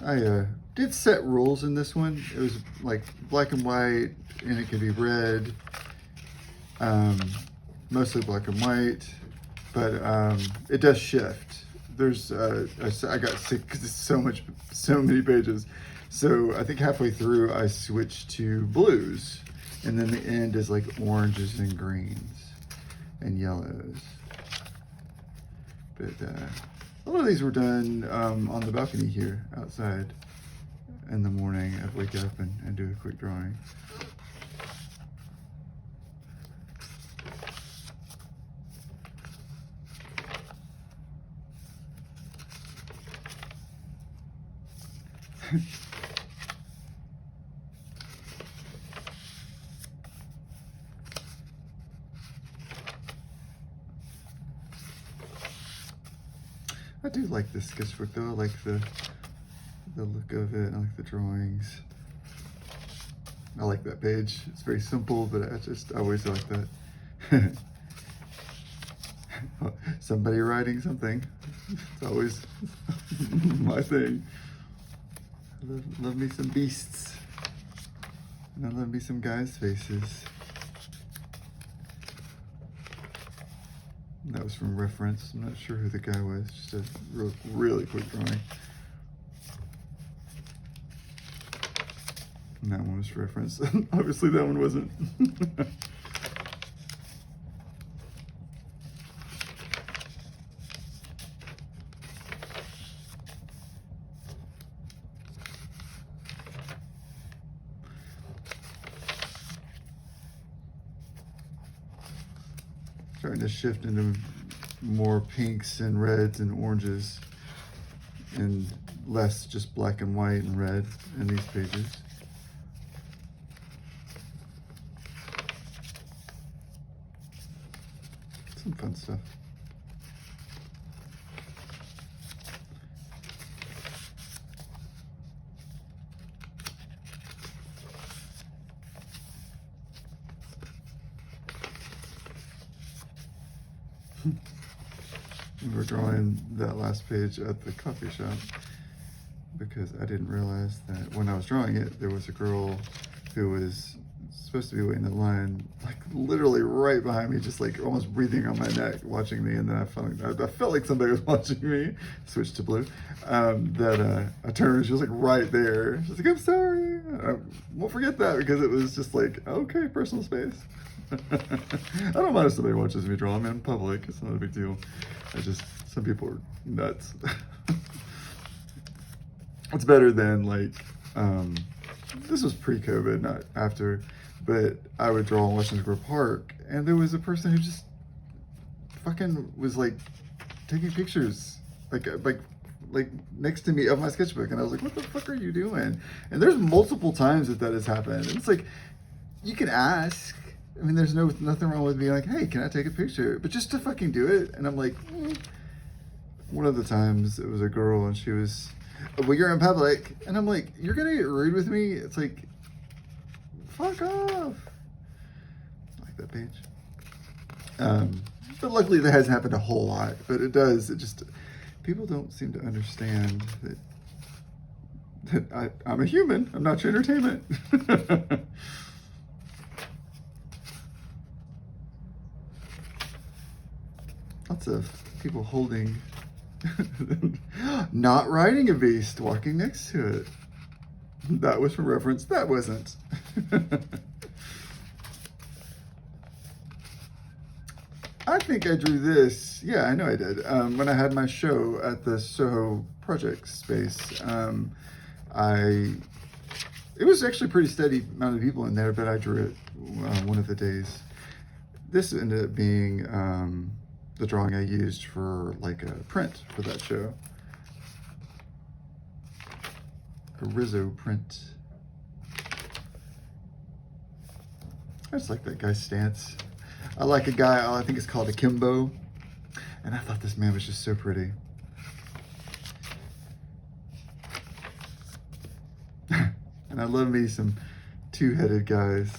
I did set rules in this one. It was like black and white, and it could be red. Mostly black and white, but it does shift. There's I got sick because it's so many pages. So I think halfway through I switched to blues, and then the end is like oranges and greens and yellows. But a lot of these were done on the balcony here outside in the morning. I'd wake up and do a quick drawing. I do like this sketchbook though. I like the look of it. I like the drawings. I like that page. It's very simple, but I always like that. Somebody writing something. It's always my thing. Love me some beasts. And I love me some guys' faces. That was from reference. I'm not sure who the guy was. Just a really quick drawing. And that one was reference. Obviously that one wasn't. Starting to shift into more pinks and reds and oranges and less just black and white and red in these pages. Some fun stuff. We were drawing that last page at the coffee shop because I didn't realize that when I was drawing it, there was a girl who was supposed to be waiting in line, like literally right behind me, just like almost breathing on my neck, watching me. And then I felt like somebody was watching me. Switched to blue. I turned and she was like right there. She's like, "I'm sorry." I won't forget that because it was just like, okay, personal space. I don't mind if somebody watches me draw. I'm in public. It's not a big deal. Some people are nuts. It's better than like, this was pre-COVID, not after, but I would draw in Washington Square Park, and there was a person who just fucking was like taking pictures, like next to me of my sketchbook, and I was like, "What the fuck are you doing?" And there's multiple times that has happened. And it's like, you can ask. I mean, there's nothing wrong with being like, "Hey, can I take a picture?" But just to fucking do it, and I'm like, One of the times it was a girl, and she was, "Well, you're in public," and I'm like, "You're gonna get rude with me?" It's like, fuck off. I like that page. But luckily that hasn't happened a whole lot, but it does. It just, people don't seem to understand that I'm a human. I'm not your entertainment. Lots of people holding, not riding a beast, walking next to it. That was from reference. That wasn't. I think I drew this. Yeah, I know I did. When I had my show at the Soho Project Space, it was actually a pretty steady amount of people in there, but I drew it one of the days. This ended up being the drawing I used for like a print for that show. A Rizzo print. I just like that guy's stance. I like a guy, I think it's called a Kimbo. And I thought this man was just so pretty. And I love me some two-headed guys.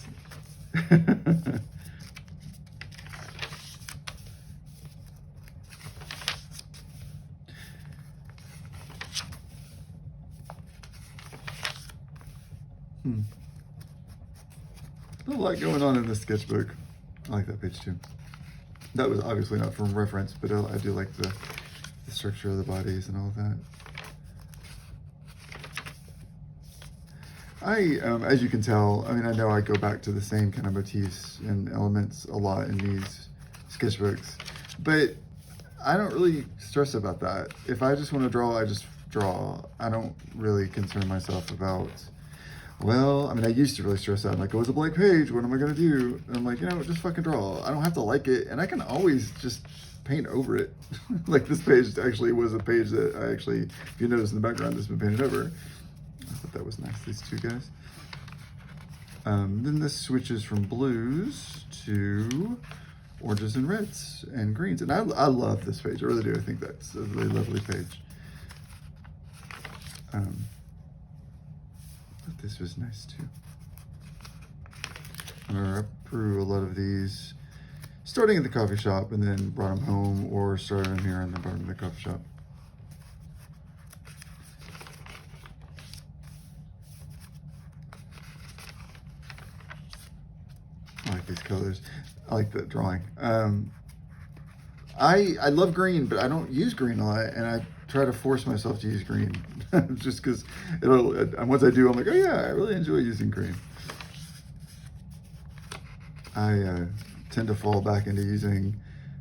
There's a lot going on in this sketchbook. I like that page too. That was obviously not from reference, but I do like the structure of the bodies and all of that. As you can tell, I mean, I know I go back to the same kind of motifs and elements a lot in these sketchbooks, but I don't really stress about that. If I just want to draw, I just draw. I don't really concern myself about, well, I mean, I used to really stress out. I'm like, oh, it's a blank page. What am I going to do? And I'm like, just fucking draw. I don't have to like it. And I can always just paint over it. Like this page actually was a page that I actually, if you notice in the background, that's been painted over. I thought that was nice, these two guys. Then this switches from blues to oranges and reds and greens. And I love this page, I really do. I think that's a really lovely page. But this was nice too. I remember I drew a lot of these starting at the coffee shop and then brought them home, or started them here and then brought them to the coffee shop. I like these colors. I like the drawing. I love green, but I don't use green a lot, and I try to force myself to use green just because once I do, I'm like, oh yeah, I really enjoy using green. I tend to fall back into using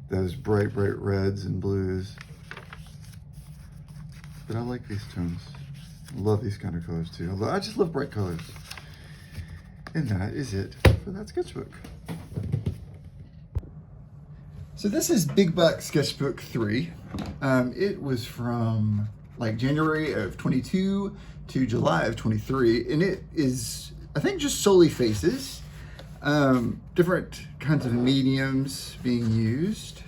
those bright reds and blues, but I like these tones. I love these kind of colors too. I just love bright colors. And that is it for that sketchbook. So this is Big Buck Sketchbook 3. It was from like January of 22 to July of 23, and it is, I think, just solely faces. Different kinds of mediums being used,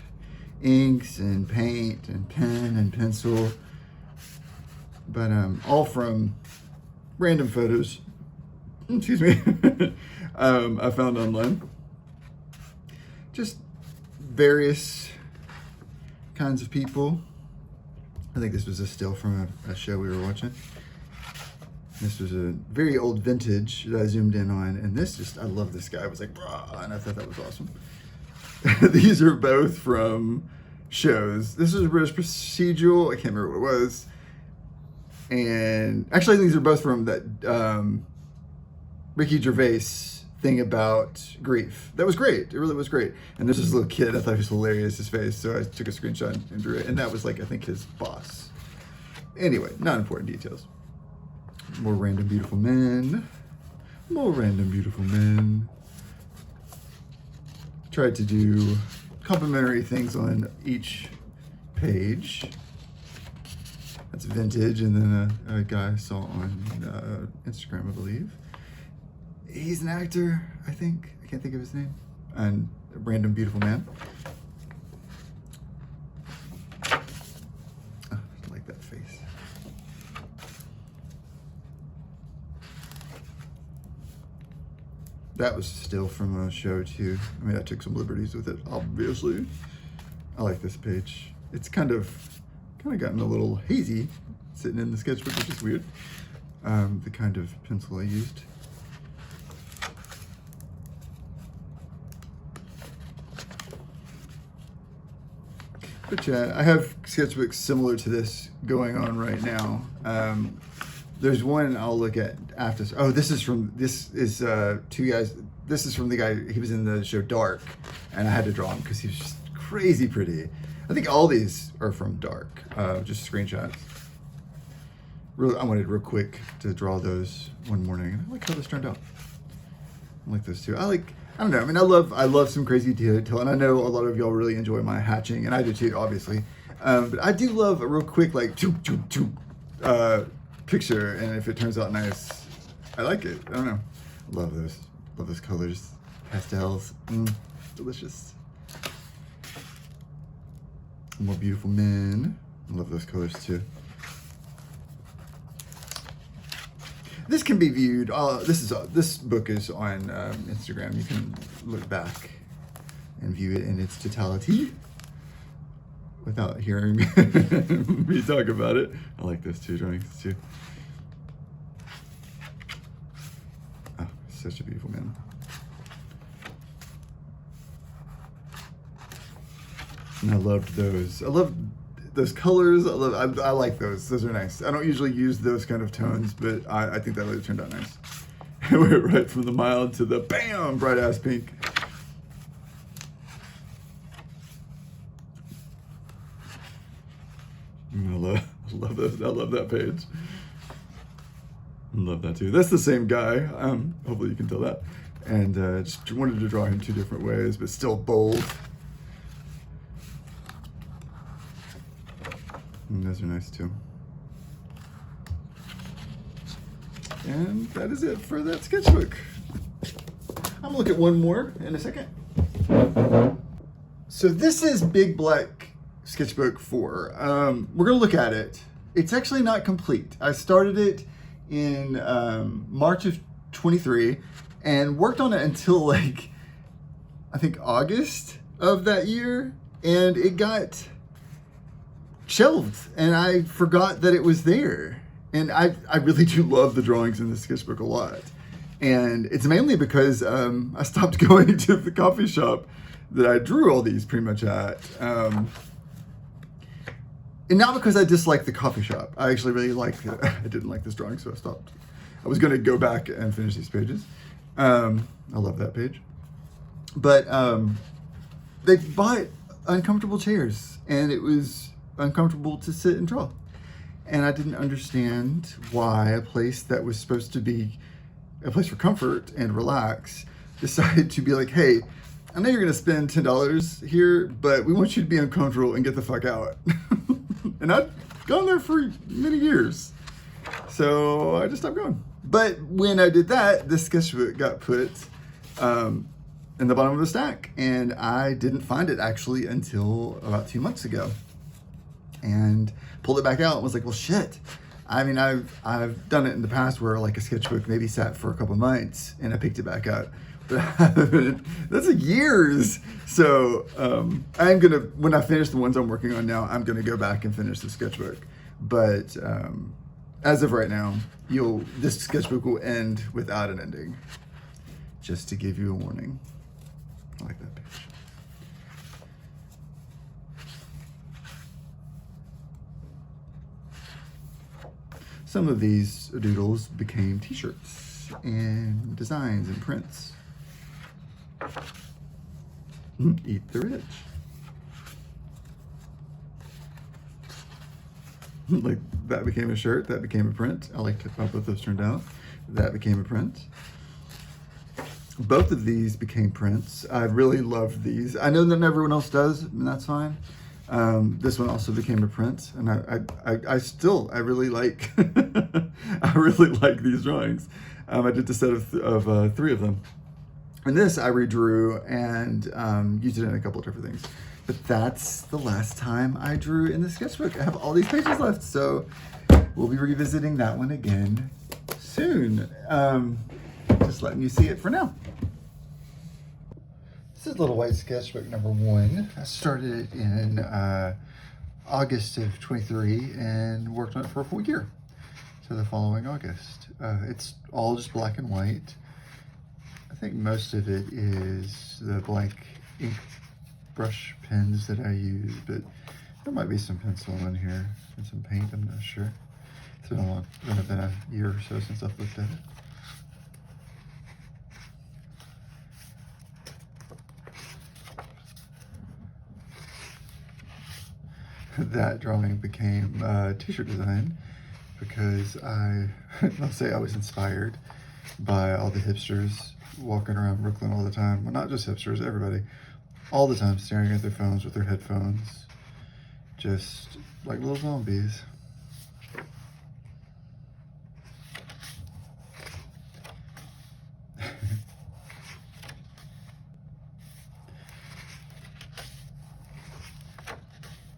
inks and paint and pen and pencil, but all from random photos, excuse me, I found online. Just various kinds of people. I think this was a still from a show we were watching. This was a very old vintage that I zoomed in on, and this just, I love this guy. I was like, brah, and I thought that was awesome. These are both from shows. This is a British procedural, I can't remember what it was. And actually, these are both from that Ricky Gervais thing about grief. That was great. It really was great. And there's this little kid, I thought he was hilarious, his face, so I took a screenshot and drew it. And that was like, I think, his boss. Anyway, not important details. More random beautiful men. More random beautiful men. Tried to do complimentary things on each page. That's vintage, and then a guy I saw on Instagram, I believe. He's an actor, I think. I can't think of his name. And a random beautiful man. Oh, I like that face. That was still from a show too. I mean, I took some liberties with it, obviously. I like this page. It's kind of gotten a little hazy sitting in the sketchbook, which is weird. The kind of pencil I used. But yeah, I have sketchbooks similar to this going on right now. There's one I'll look at after. Oh, this is two guys. This is from the guy, he was in the show Dark, and I had to draw him because he was just crazy pretty. I think all these are from Dark, just screenshots. Really, I wanted real quick to draw those one morning, and I like how this turned out. I like those too. I don't know, I mean, I love some crazy detail, and I know a lot of y'all really enjoy my hatching, and I do too, obviously. But I do love a real quick, like, picture, and if it turns out nice, I like it. I don't know. Love those colors. Pastels. Delicious. More beautiful men. I love those colors too. This can be viewed. This book is on Instagram. You can look back and view it in its totality without hearing me talk about it. I like those two drawings too. Oh, such a beautiful man. And I loved those. I love those colors. I like those. Those are nice. I don't usually use those kind of tones, but I think that really turned out nice. It went right from the mild to the bam, bright ass pink. I love those. I love that page. I love that too. That's the same guy. Hopefully you can tell that. And just wanted to draw him two different ways, but still bold. And those are nice too. And that is it for that sketchbook. I'm gonna look at one more in a second. So this is Big Black Sketchbook 4. We're gonna look at it. It's actually not complete. I started it in March of 23 and worked on it until like, I think August of that year. And it got shelved and I forgot that it was there. And I really do love the drawings in this sketchbook a lot. And it's mainly because I stopped going to the coffee shop that I drew all these pretty much at. And not because I disliked the coffee shop. I actually really liked it. I didn't like this drawing, so I stopped. I was gonna go back and finish these pages. I love that page. But they bought uncomfortable chairs and it was uncomfortable to sit and draw. And I didn't understand why a place that was supposed to be a place for comfort and relax decided to be like, hey, I know you're gonna spend $10 here, but we want you to be uncomfortable and get the fuck out. And I've gone there for many years. So I just stopped going. But when I did that, this sketchbook got put in the bottom of the stack and I didn't find it actually until about 2 months ago. And pulled it back out and was like, well, shit. I mean, I've done it in the past where like a sketchbook maybe sat for a couple months and I picked it back up. But that's years. So I'm gonna, when I finish the ones I'm working on now, I'm gonna go back and finish the sketchbook. But as of right now, this sketchbook will end without an ending. Just to give you a warning. I like that page. Some of these doodles became t-shirts and designs and prints. Eat the rich. Like that became a shirt, that became a print. I liked how both those turned out. That became a print. Both of these became prints. I really loved these. I know that not everyone else does, and that's fine. This one also became a print, and I really like, I really like these drawings. I did a set of 3 of them. And this I redrew and used it in a couple of different things. But that's the last time I drew in the sketchbook. I have all these pages left, so we'll be revisiting that one again soon. Just letting you see it for now. This is Little White Sketchbook number 1. I started it in August of 23 and worked on it for a full year. So the following August. It's all just black and white. I think most of it is the blank ink brush pens that I use, but there might be some pencil in here and some paint, I'm not sure. It's been a year or so since I've looked at it. That drawing became a t-shirt design because I'll say I was inspired by all the hipsters walking around Brooklyn all the time. Well, not just hipsters, everybody. All the time staring at their phones with their headphones. Just like little zombies.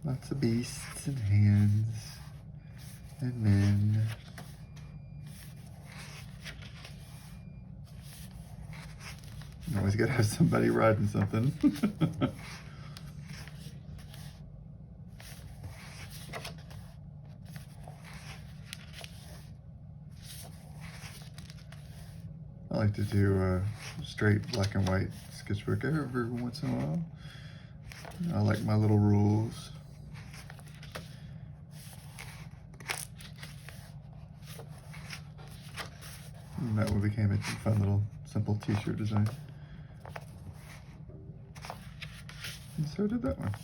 Lots of beasts and hands and men. You always gotta have somebody riding something. I like to do a straight black and white sketchbook every once in a while. I like my little rules. And that one became a fun little simple t-shirt design. And so did that one.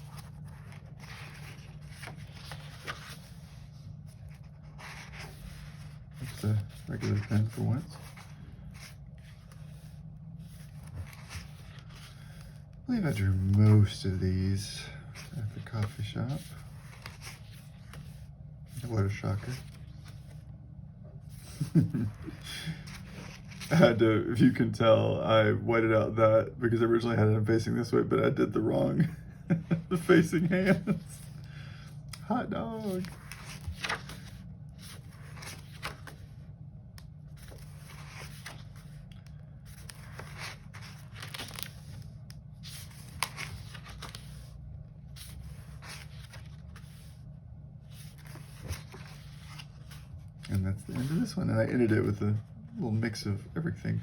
It's a regular pen for once. I believe I drew most of these at the coffee shop. What a shocker. I had to, if you can tell, I whited out that because I originally had it facing this way, but I did the wrong the facing hands. Hot dog. And that's the end of this one. And I ended it with a little mix of everything.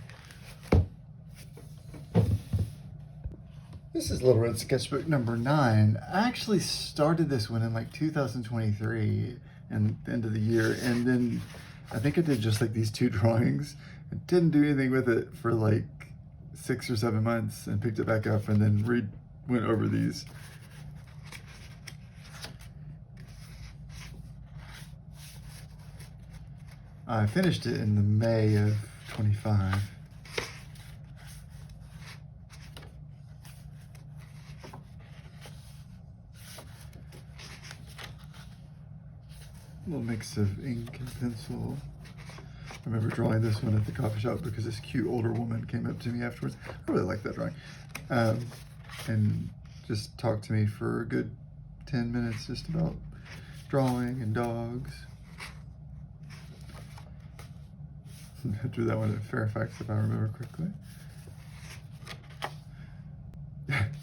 This is Little Red Sketchbook number 9. I actually started this one in like 2023 and the end of the year. And then I think I did just like these 2 drawings and didn't do anything with it for like 6 or 7 months and picked it back up and then went over these. I finished it in the May of 25. A little mix of ink and pencil. I remember drawing this one at the coffee shop because this cute older woman came up to me afterwards. I really like that drawing. And just talked to me for a good 10 minutes just about drawing and dogs. I drew that one at Fairfax, if I remember correctly.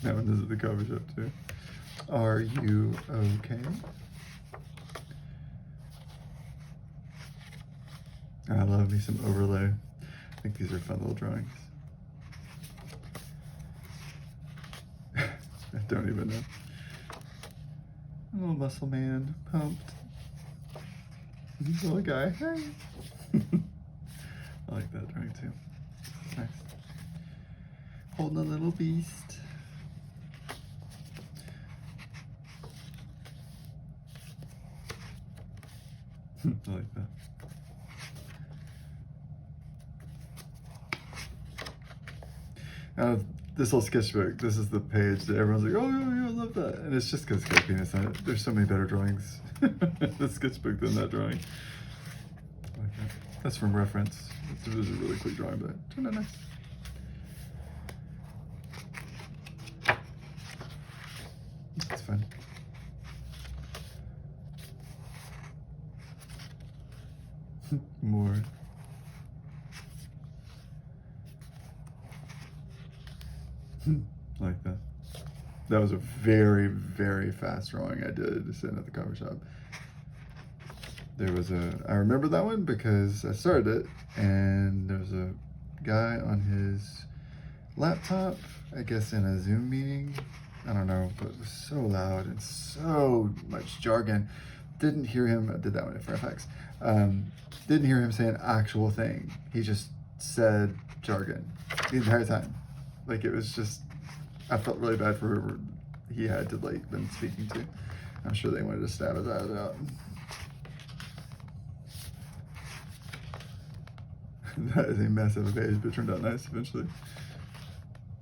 That one is at the coffee shop too. Are you okay? I love me some overlay. I think these are fun little drawings. I don't even know. A little muscle man, pumped. Little guy, hey. I like that drawing too. Nice. Holding a little beast. I like that. Now, this little sketchbook, this is the page that everyone's like, oh yeah, I love that. And it's just because it's got a penis on it. There's so many better drawings in this sketchbook than that drawing. I like that. That's from reference. It was a really quick drawing, but it turned out nice. It's fun. More. Like that. That was a very, very fast drawing I did sitting at the coffee shop. There was I remember that one because I started it and there was a guy on his laptop, I guess in a Zoom meeting. I don't know, but it was so loud and so much jargon. Didn't hear him, I did that one at Fairfax. Didn't hear him say an actual thing. He just said jargon the entire time. Like it was just, I felt really bad for whoever he had to like been speaking to. I'm sure they wanted to stab his eyes out. That is a mess of a page, but it turned out nice eventually.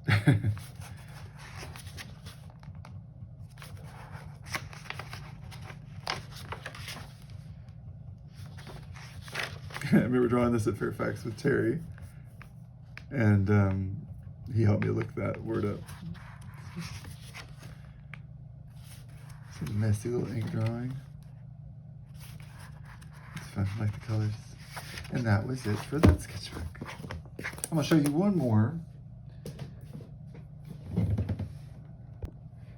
I remember drawing this at Fairfax with Terry, and he helped me look that word up. It's a messy little ink drawing. It's fun, I like the colors. And that was it for that sketchbook. I'm gonna show you one more.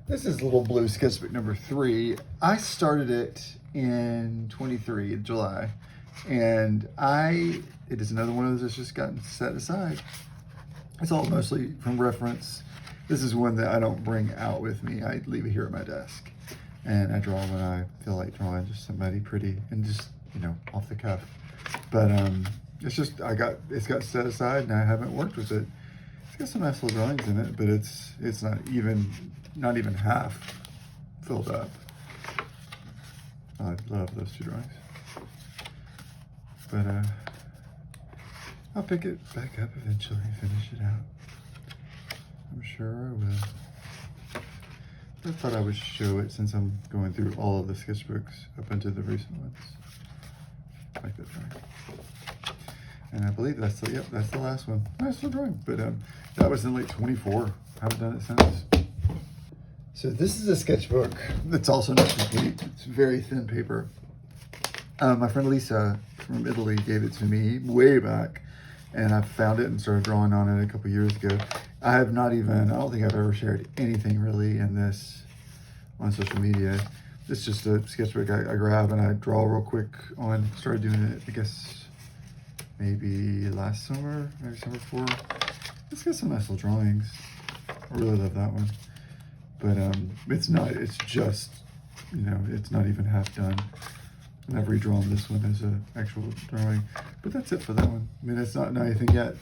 This is Little Blue Sketchbook number 3. I started it in 23, July. And it is another one of those that's just gotten set aside. It's all mostly from reference. This is one that I don't bring out with me. I leave it here at my desk. And I draw when I feel like drawing just somebody pretty and just, you know, off the cuff. But it's just, it's got set aside and I haven't worked with it. It's got some nice little drawings in it, but it's not even half filled up. I love those 2 drawings. But I'll pick it back up eventually and finish it out. I'm sure I will. I thought I would show it since I'm going through all of the sketchbooks up into the recent ones. I like that drawing. And I believe that's the last one. Nice little drawing. But that was in like 24. I haven't done it since. So this is a sketchbook that's also not complete. It's very thin paper. My friend Lisa from Italy gave it to me way back, and I found it and started drawing on it a couple years ago. I don't think I've ever shared anything really in this on social media. It's just a sketchbook I grab and I draw real quick on. Started doing it, I guess, maybe last summer, maybe summer before. It's got some nice little drawings. I really love that one. But it's just, it's not even half done. And I've redrawn this one as an actual drawing. But that's it for that one. I mean, it's not anything yet.